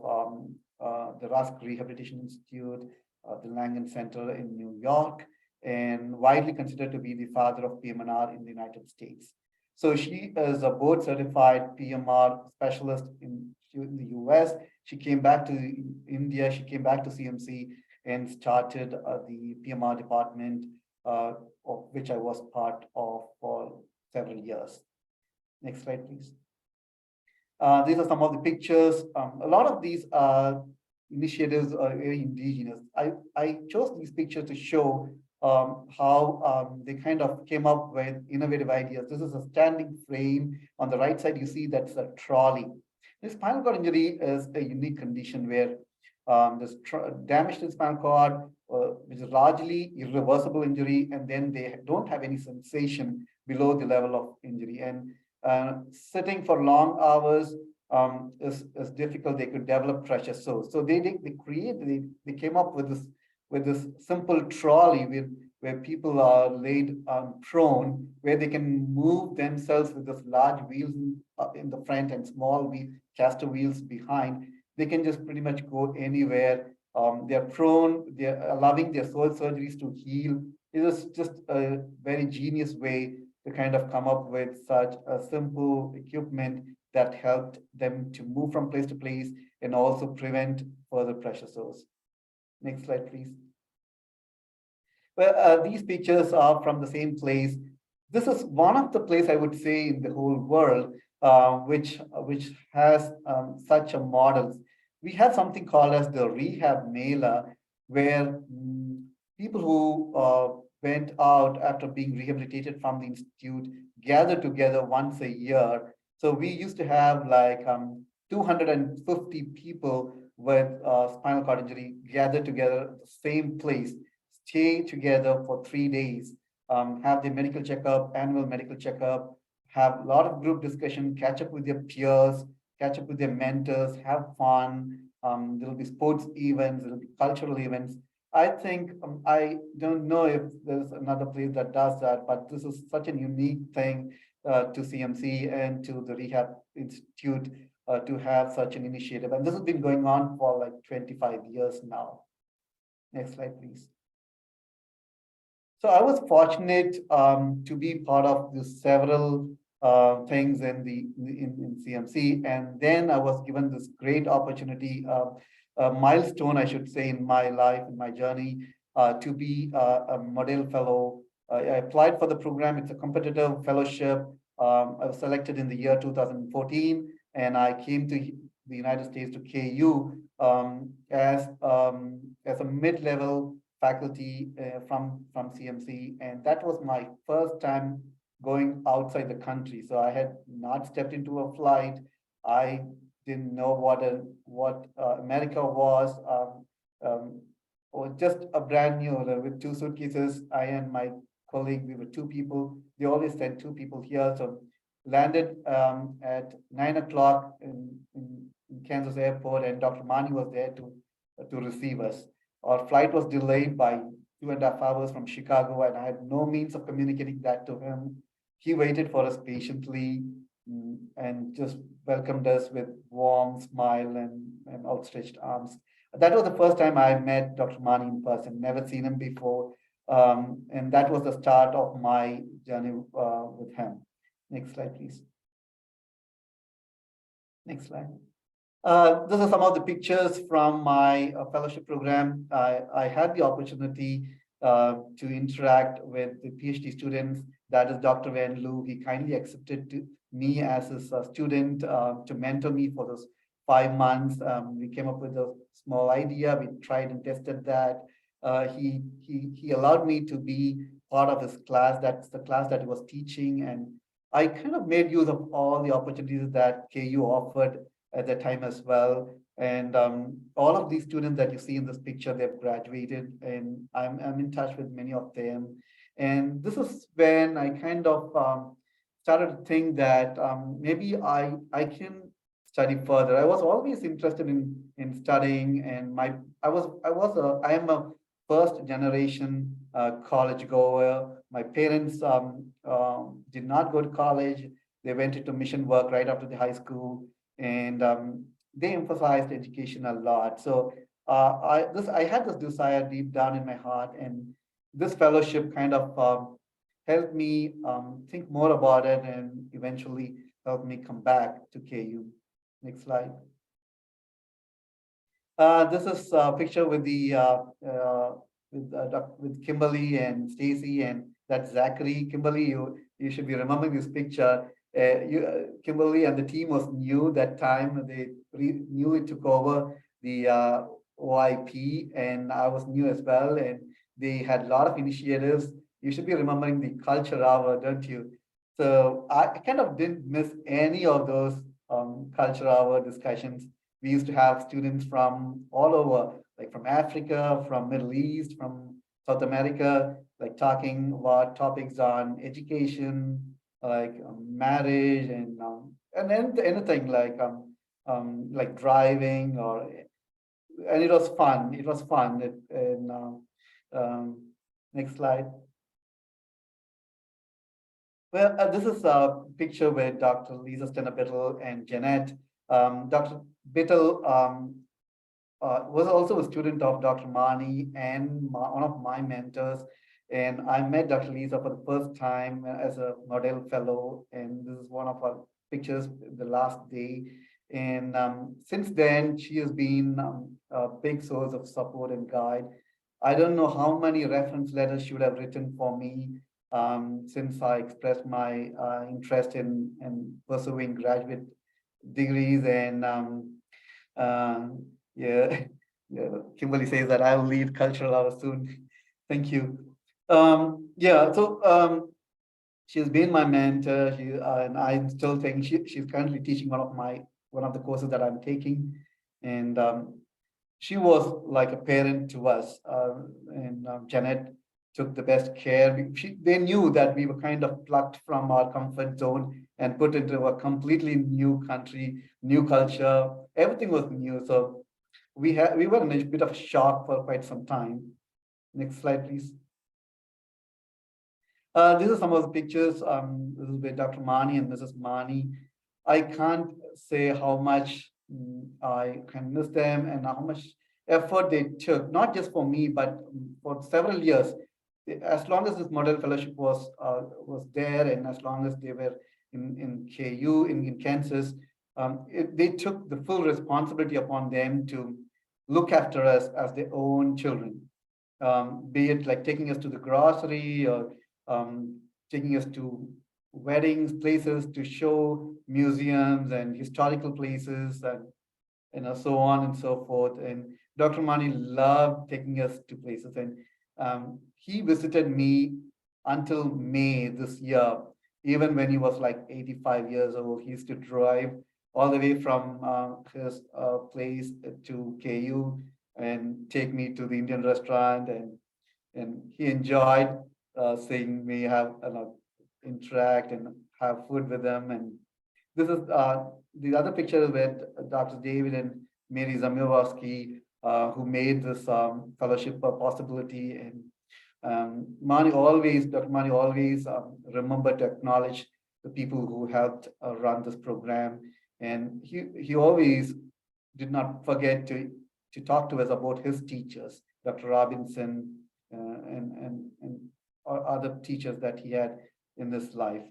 the Rusk Rehabilitation Institute, the Langan Center in New York, and widely considered to be the father of PMNR in the United States. So she is a board certified PMR specialist in the US. She came back to India, she came back to CMC and started the PMR department, of which I was part of for several years. Next slide, please. These are some of the pictures. A lot of these initiatives are very indigenous. I chose these pictures to show how they kind of came up with innovative ideas. This is a standing frame. On the right side, you see that's a trolley. This spinal cord injury is a unique condition where there's damage to the spinal cord, which is largely irreversible injury, and then they don't have any sensation below the level of injury. And sitting for long hours is difficult. They could develop pressure sores. So they came up with this simple trolley where people are laid prone, where they can move themselves with this large wheels in the front and small caster wheels behind. They can just pretty much go anywhere. They're prone. They're allowing their soul surgeries to heal. It is just a very genius way to kind of come up with such a simple equipment that helped them to move from place to place and also prevent further pressure sores. Next slide, please. Well, these pictures are from the same place. This is one of the places I would say in the whole world which has such a model. We have something called as the Rehab Mela, where people who went out after being rehabilitated from the institute gather together once a year. So we used to have like 250 people with spinal cord injury gather together at the same place, stay together for 3 days, have their medical checkup, annual medical checkup, have a lot of group discussion, catch up with their peers, catch up with their mentors, have fun. There'll be sports events, there'll be cultural events. I think, I don't know if there's another place that does that, but this is such a unique thing to CMC and to the Rehab Institute to have such an initiative. And this has been going on for like 25 years now. Next slide, please. So I was fortunate to be part of several things in CMC. And then I was given this great opportunity, a milestone, I should say, in my life, in my journey, to be a Modale Fellow. I applied for the program. It's a competitive fellowship. I was selected in the year 2014, and I came to the United States to KU as a mid-level faculty from CMC, and that was my first time going outside the country. So I had not stepped into a flight. I didn't know what America was, or just a brand new with 2 suitcases. I and my colleague, we were 2 people. They always sent 2 people here. So landed at 9 o'clock in Kansas airport, and Dr. Mani was there to receive us. Our flight was delayed by 2.5 hours from Chicago, and I had no means of communicating that to him. He waited for us patiently and just welcomed us with warm smile and outstretched arms. That was the first time I met Dr. Mani in person, never seen him before. And that was the start of my journey with him. Next slide, please. Next slide. These are some of the pictures from my fellowship program. I had the opportunity to interact with the PhD students. That is Dr. Van Loo. He kindly accepted me as his student to mentor me for those 5 months. We came up with a small idea. We tried and tested that. He allowed me to be part of his class. That's the class that he was teaching. And I kind of made use of all the opportunities that KU offered at that time as well. And all of these students that you see in this picture, they've graduated, and I'm in touch with many of them. And this is when I kind of started to think that maybe I can study further. I was always interested in studying, and I am a first generation college goer. My parents did not go to college. They went into mission work right after the high school, and they emphasized education a lot. So I had this desire deep down in my heart, and this fellowship kind of helped me think more about it, and eventually helped me come back to KU. Next slide. This is a picture with with Kimberly and Stacy, and that's Zachary. Kimberly, you should be remembering this picture. Kimberly and the team was new that time. They newly took over the OIP, and I was new as well. And they had a lot of initiatives. You should be remembering the culture hour, don't you? So I kind of didn't miss any of those culture hour discussions. We used to have students from all over, like from Africa, from Middle East, from South America, like talking about topics on education, like marriage, and anything like driving, and it was fun. It was fun. Next slide. Well, this is a picture with Dr. Lisa Stenner-Bittel and Jeanette. Dr. Bittel was also a student of Dr. Mani and one of my mentors. And I met Dr. Lisa for the first time as a Modale Fellow. And this is one of our pictures the last day. And since then, she has been a big source of support and guide. I don't know how many reference letters she would have written for me since I expressed my interest in pursuing graduate degrees. And yeah, Kimberly says that I'll lead cultural hour soon. Thank you. Yeah, so she's been my mentor, and I'm still taking. She's currently teaching one of the courses that I'm taking, and she was like a parent to us. And Janet took the best care. They knew that we were kind of plucked from our comfort zone and put into a completely new country, new culture. Everything was new, so we were in a bit of shock for quite some time. Next slide, please. These are some of the pictures. This is with Dr. Mani and Mrs. Mani. I can't say how much I can miss them and how much effort they took, not just for me, but for several years. As long as this Modale Fellowship was there, and as long as they were in KU in Kansas, they took the full responsibility upon them to look after us as their own children, be it like taking us to the grocery or taking us to weddings, places to show museums and historical places and so on and so forth. And Dr. Mani loved taking us to places, and he visited me until May this year. Even when he was like 85 years old, he used to drive all the way from his place to KU and take me to the Indian restaurant, and he enjoyed seeing me have interact and have food with them. And this is the other picture with Dr. David and Mary Zamirovsky, who made this fellowship a possibility. And Dr. Mani always remembered to acknowledge the people who helped run this program. And he always did not forget to talk to us about his teachers, Dr. Robinson, and other teachers that he had in this life.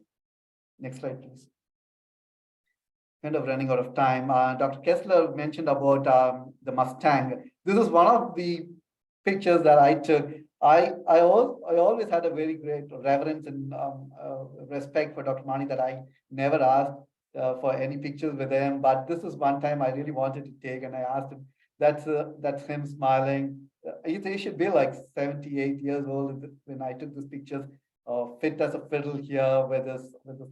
Next slide, please. Kind of running out of time. Dr. Kessler mentioned about the Mustang. This is one of the pictures that I took. I always had a very great reverence and respect for Dr. Mani that I never asked for any pictures with him. But this is one time I really wanted to take, and I asked him. That's him smiling. He should be like 78 years old when I took this pictures. Fit as a fiddle here with this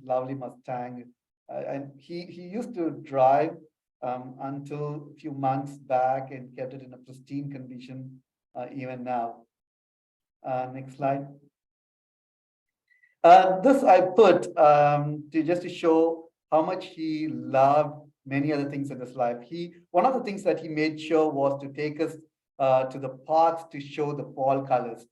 lovely Mustang. And he used to drive until a few months back and kept it in a pristine condition even now. Next slide. This I put just to show how much he loved many other things in his life. One of the things that he made sure was to take us to the parks to show the fall colors.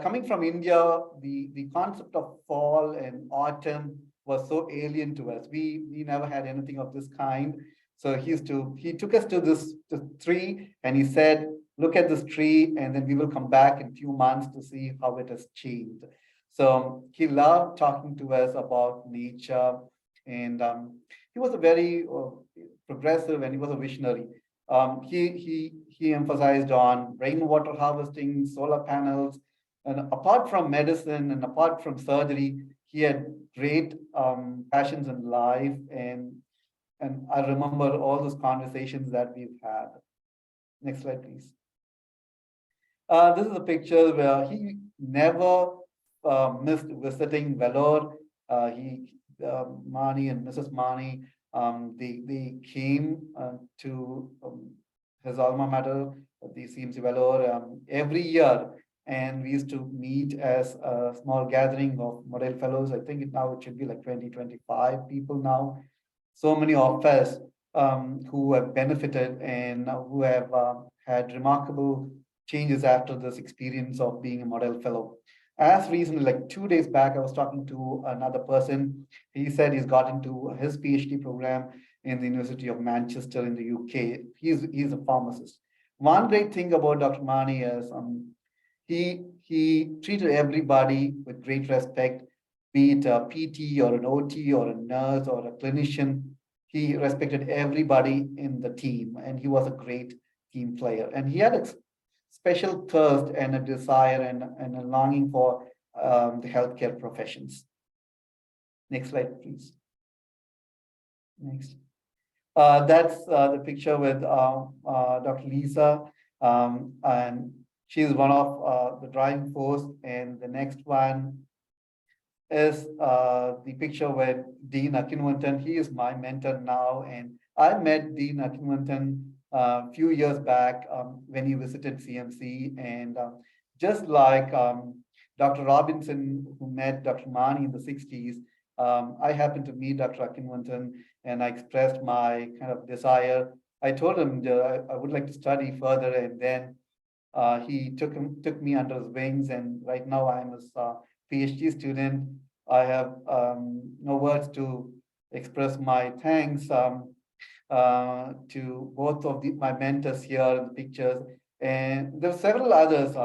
Coming from India, the concept of fall and autumn was so alien to us. We never had anything of this kind. So he took us to this tree and he said, look at this tree, and then we will come back in a few months to see how it has changed. So he loved talking to us about nature, and he was a very progressive, and he was a visionary. He emphasized on rainwater harvesting, solar panels, and apart from medicine and apart from surgery, he had great passions in life, and I remember all those conversations that we've had. Next slide, please. This is a picture where he never missed visiting Vellore. Mani and Mrs. Mani, they came to his alma mater, the CMC Vellore, every year. And we used to meet as a small gathering of Modale Fellows. I think now it should be like 20, 25 people now. So many of us who have benefited and who have had remarkable changes after this experience of being a Modale Fellow. As recently, like 2 days back, I was talking to another person. He said he's got into his PhD program in the University of Manchester in the UK. He's a pharmacist. One great thing about Dr. Mani is he treated everybody with great respect, be it a PT or an OT or a nurse or a clinician. He respected everybody in the team, and he was a great team player. And he had a special thirst and a desire and a longing for the healthcare professions. Next slide, please. Next. That's the picture with Dr. Lisa, and she's one of the driving force. And the next one is the picture with Dean Akinwuntan. He is my mentor now, and I met Dean Akinwuntan a few years back when he visited CMC, and just like Dr. Robinson, who met Dr. Mani in the 60s, I happened to meet Dr. Akinwuntan, and I expressed my kind of desire. I told him that I would like to study further, and then he took me under his wings, and right now I'm his PhD student. I have no words to express my thanks to both of my mentors here in the pictures, and there are several others,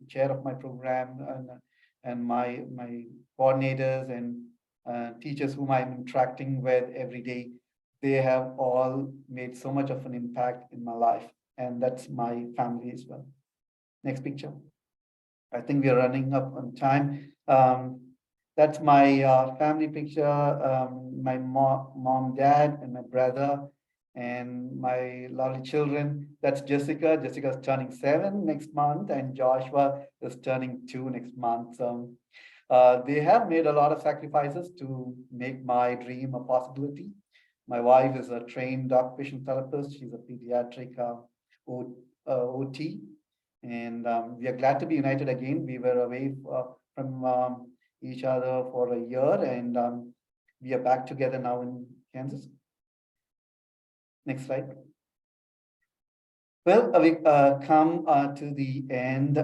chair of my program and my coordinators, and teachers whom I'm interacting with every day. They have all made so much of an impact in my life, and that's my family as well. Next picture. I think we are running up on time. That's my family picture. My mom, dad, and my brother, and my lovely children. That's Jessica. Jessica's turning 7 next month, and Joshua is turning 2 next month. They have made a lot of sacrifices to make my dream a possibility. My wife is a trained occupational therapist. She's a pediatric OT, and we are glad to be united again. We were away from each other for a year, and we are back together now in Kansas. Next slide. Well, we come to the end.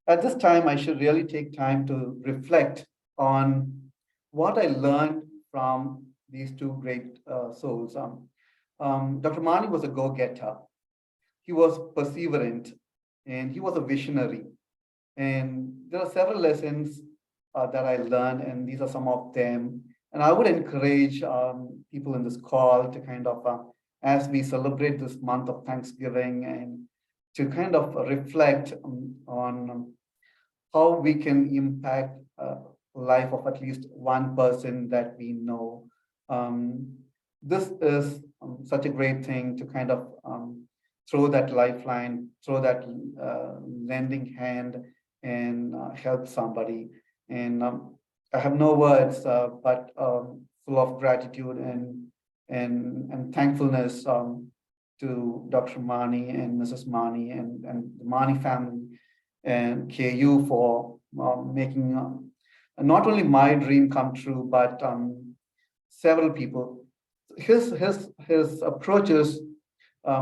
At this time, I should really take time to reflect on what I learned from these two great souls. Dr. Mani was a go-getter. He was perseverant, and he was a visionary. And there are several lessons that I learned, and these are some of them. And I would encourage people in this call to kind of, as we celebrate this month of Thanksgiving, and to kind of reflect on how we can impact life of at least one person that we know. This is such a great thing to kind of throw that lifeline, throw that lending hand, and help somebody. And I have no words but full of gratitude and thankfulness to Dr. Mani and Mrs. Mani and the Mani family and KU for making not only my dream come true, but several people. His approaches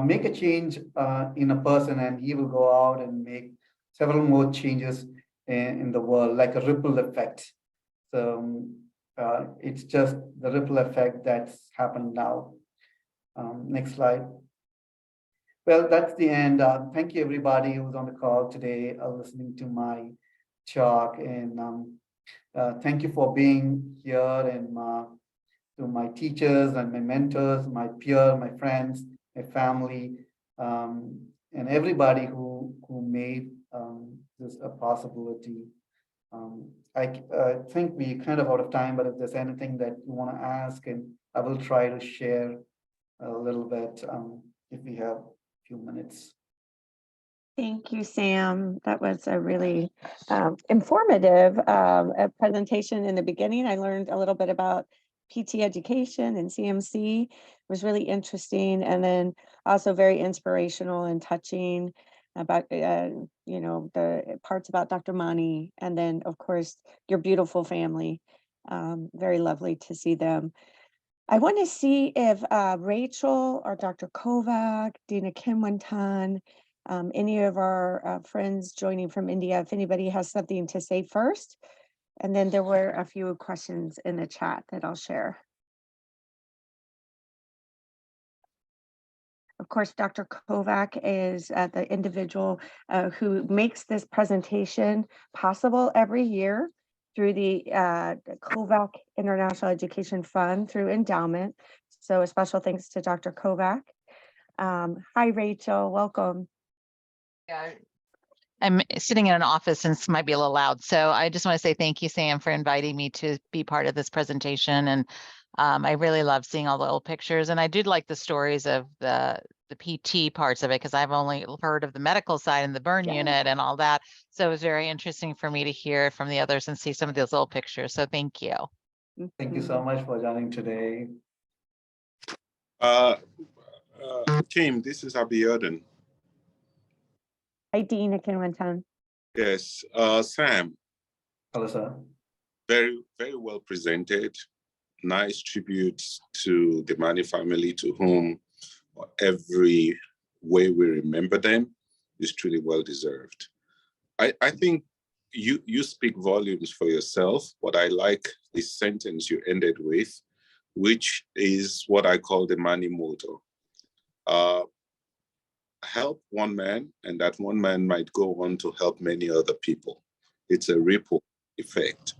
make a change in a person, and he will go out and make several more changes in the world, like a ripple effect. So it's just the ripple effect that's happened now. Next slide. Well, that's the end. Thank you, everybody who's on the call today, listening to my talk, and thank you for being here, and to my teachers and my mentors, my peers, my friends, my family, and everybody who made this a possibility. I think we kind of out of time, but if there's anything that you want to ask, and I will try to share a little bit if we have a few minutes. Thank you, Sam. That was a really informative presentation in the beginning. I learned a little bit about PT education and CMC. It was really interesting, and then also very inspirational and touching about you know, the parts about Dr. Mani, and then of course your beautiful family. Very lovely to see them. I want to see if Rachel or Dr. Kovac, Dina Kinwantan, any of our friends joining from India, if anybody has something to say first. And then there were a few questions in the chat that I'll share. Of course, Dr. Kovac is the individual who makes this presentation possible every year through the Kovac International Education Fund through endowment. So a special thanks to Dr. Kovac. Hi, Rachel, welcome. Yeah, I'm sitting in an office and this might be a little loud. So I just want to say thank you, Sam, for inviting me to be part of this presentation. And I really love seeing all the old pictures. And I did like the stories of the PT parts of it, because I've only heard of the medical side and the burn unit and all that. So it was very interesting for me to hear from the others and see some of those old pictures. So thank you. Thank you so much for joining today. Kim, this is Abiodun. Hi, Dina Kinwantan. Yes, Sam. Hello, sir. Very, very well presented. Nice tribute to the Mani family, to whom every way we remember them is truly well deserved. I think you speak volumes for yourself, but I like this sentence you ended with, which is what I call the Mani motto. Help one man, and that one man might go on to help many other people. It's a ripple effect.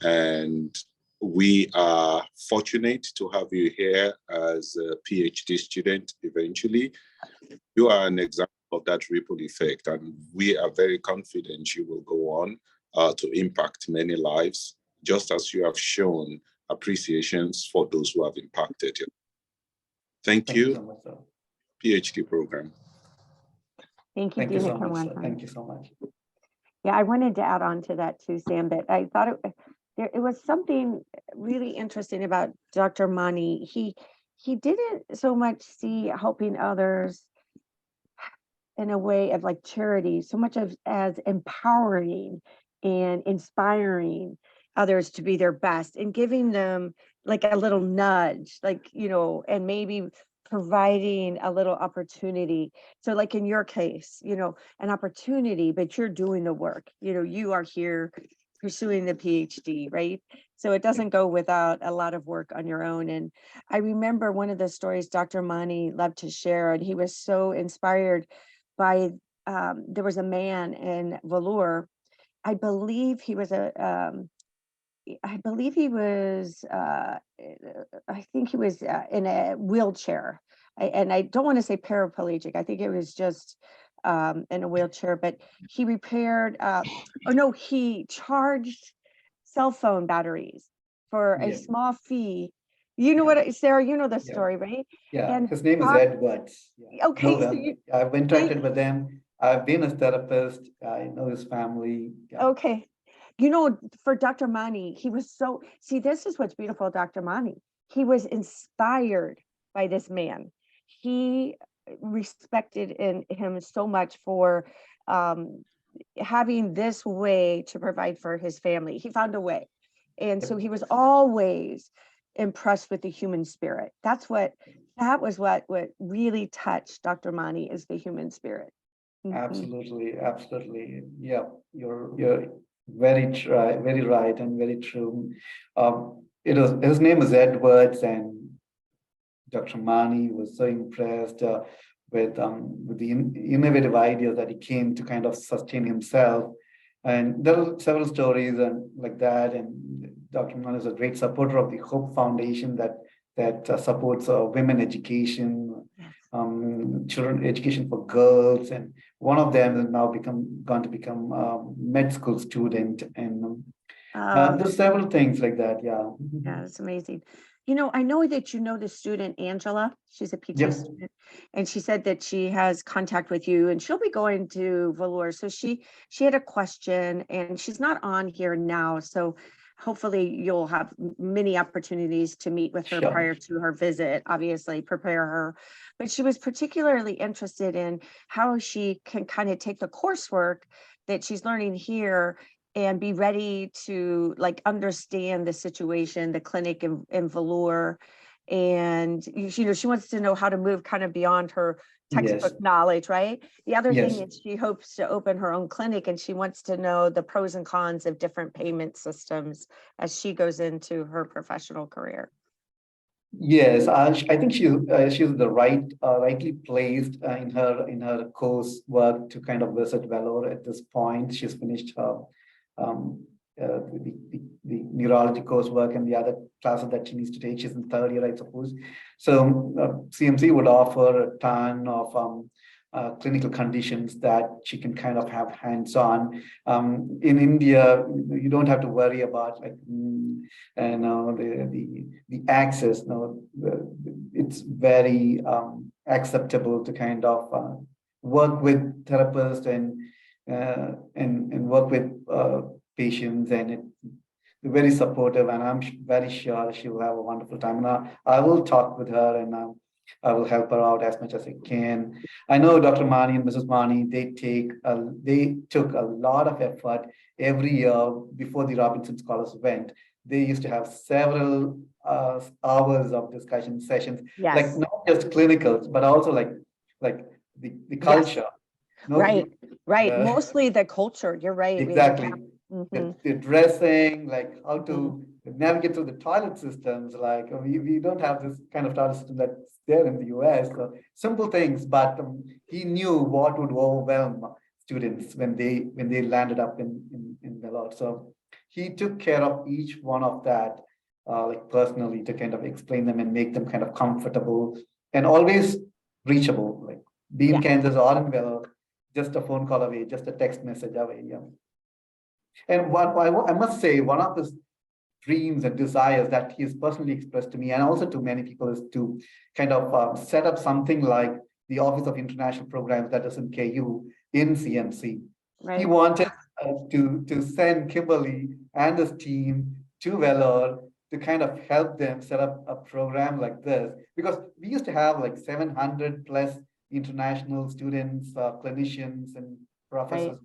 And We are fortunate to have you here as a PhD student eventually. You are an example of that ripple effect, and we are very confident you will go on to impact many lives, just as you have shown appreciations for those who have impacted you. Thank you, so much, sir. PhD program. Thank you, Thank you Dean so much, sir. Kawanta. Thank you so much. Yeah, I wanted to add on to that too, Sam, that I thought it was something really interesting about Dr. Mani. He didn't so much see helping others in a way of like charity, so much as empowering and inspiring others to be their best and giving them like a little nudge, like, and maybe providing a little opportunity. So like in your case, an opportunity, but you're doing the work, you are here pursuing the PhD, right? So it doesn't go without a lot of work on your own. And I remember one of the stories Dr. Mani loved to share, and he was so inspired by, there was a man in Velour. I believe he was I think he was in a wheelchair. And I don't want to say paraplegic. I think it was just in a wheelchair, but he repaired, he charged cell phone batteries for a Yeah. small fee. You know what, Sarah, you know the Yeah. story, right? Yeah, And his name is talk- Edward. Yeah. Okay, Know so them. you, I've interacted with them. I've been a therapist. I know his family. Yeah. okay. For Dr. Mani, he was this is what's beautiful, Dr. Mani. He was inspired by this man. He respected in him so much for having this way to provide for his family. He found a way. And so he was always impressed with the human spirit. That was what really touched Dr. Mani, is the human spirit. Mhm. Absolutely, absolutely. Yeah, you're very right and very true. His name is Edwards, and Dr. Mani was so impressed with the innovative ideas that he came to kind of sustain himself. And there are several stories and like that. And Dr. Mani is a great supporter of the Hope Foundation that supports women education, children education for girls, and one of them is now going to become a med school student, and there's several things like that. Yeah. Yeah, it's amazing. I know that you know the student Angela. She's a PT Yep. student, and she said that she has contact with you, and she'll be going to Velour. So she had a question, and she's not on here now. So hopefully you'll have many opportunities to meet with her Sure. prior to her visit. Obviously, prepare her. But she was particularly interested in how she can kind of take the coursework that she's learning here and be ready to like understand the situation, the clinic in Velour. And she wants to know how to move kind of beyond her textbook Yes. knowledge, right? The other Yes. thing is she hopes to open her own clinic, and she wants to know the pros and cons of different payment systems as she goes into her professional career. Yes, I think she's rightly placed in her course work to kind of visit Velour at this point. She's finished her the neurology coursework and the other classes that she needs to take. She's in third year, I suppose. So CMC would offer a ton of clinical conditions that she can kind of have hands-on. In India, you don't have to worry about like the access. It's very acceptable to kind of work with therapists and work with patients, and it's very supportive, and I'm very sure she will have a wonderful time. And I will talk with her, and I will help her out as much as I can. I know Dr. Mani and Mrs. Mani, they took a lot of effort every year before the Robinson Scholars went. They used to have several hours of discussion sessions, Yes. like not just clinicals, but also like the culture. Right. Mostly the culture. You're right. Exactly. Mhm. The dressing, like how to navigate through the toilet systems. Like we don't have this kind of toilet system that's there in the US. So simple things, but he knew what would overwhelm students when they landed up in Velour. So he took care of each one of that. like personally to kind of explain them and make them kind of comfortable and always reachable, like be in Yeah. Kansas or in Velo, just a phone call away, just a text message away. Yeah. And I must say, one of his dreams and desires that he's personally expressed to me and also to many people is to kind of set up something like the Office of International Programs that is in KU in CMC. He Right. wanted to send Kimberly and his team to Vellore to kind of help them set up a program like this, because we used to have like 700 plus international students, clinicians, and professors.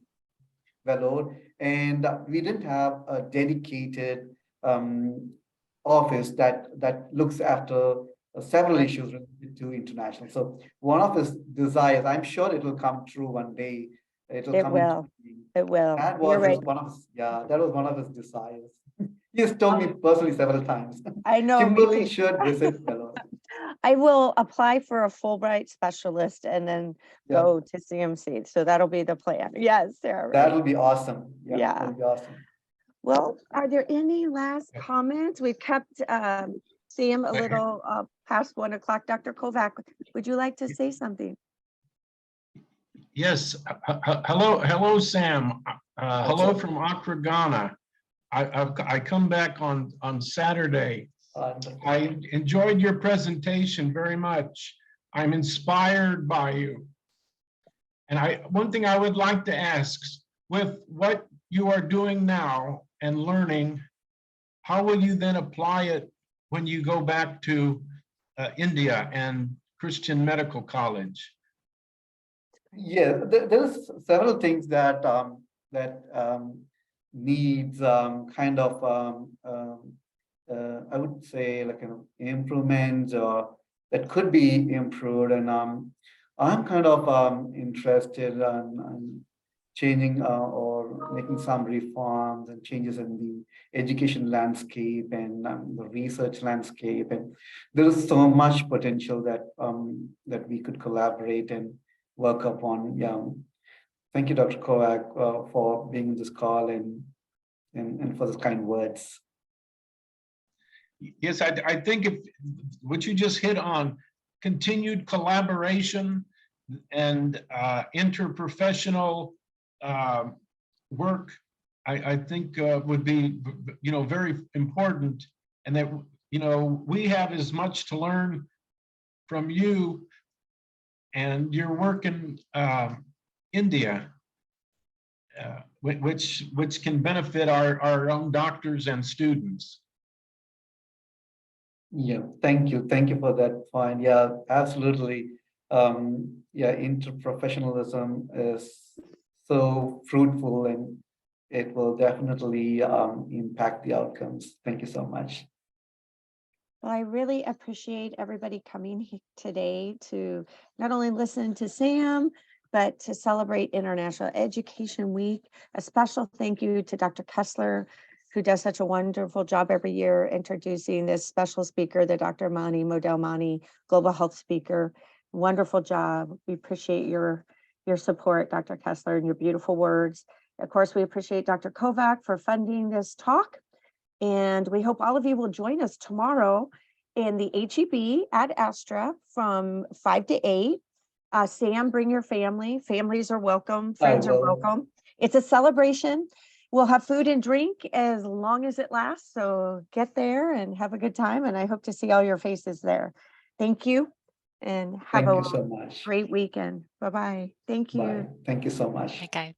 Vellore, and we didn't have a dedicated office that looks after several issues related to international. So one of his desires, I'm sure it will come true one day. It will It come into will. being. It will. That You're was right. one of his, yeah, that was one of his desires. He has told me personally several times. I know. me Kimberly too. should visit Vellore. I will apply for a Fulbright specialist and then Yeah. go to CMC. So that'll be the plan. Yes, Sarah. That Right. will be awesome. Yeah, Yeah. that'll be awesome. Well, are there any last comments? We've kept Sam a little past 1 o'clock. Dr. Kovac, would you like to say something? Yes. Hello, Sam. Hello up? from Accra, Ghana. I come back on Saturday. I enjoyed your presentation very much. I'm inspired by you. And one thing I would like to ask, with what you are doing now and learning, how will you then apply it when you go back to India and Christian Medical College? Yeah, there's several things that needs kind of I would say like improvements or that could be improved, and I'm kind of interested in changing or making some reforms and changes in the education landscape and the research landscape, and there is so much potential that that we could collaborate and work upon. Yeah. Thank you, Dr. Kovac, for being in this call and for the kind words. Yes, I think if what you just hit on, continued collaboration and interprofessional work, I think would be, very important, and that, we have as much to learn from you and your work in India, which can benefit our own doctors and students. Yeah, thank you for that point. Yeah, absolutely. Yeah, interprofessionalism is so fruitful, and it will definitely impact the outcomes. Thank you so much. Well, I really appreciate everybody coming today to not only listen to Sam, but to celebrate International Education Week. A special thank you to Dr. Kessler, who does such a wonderful job every year introducing this special speaker, the Dr. Modale Mani, global health speaker. Wonderful job. We appreciate your support, Dr. Kessler, and your beautiful words. Of course, we appreciate Dr. Kovac for funding this talk. And we hope all of you will join us tomorrow in the HEB at Astra from 5 to 8. Sam, bring your family. Families are welcome. Friends are welcome. It's a celebration. We'll have food and drink as long as it lasts. So get there and have a good time. And I hope to see all your faces there. Thank you. And have Thank you so much. great weekend. Bye-bye. Thank you. Bye. Thank you so much. Okay.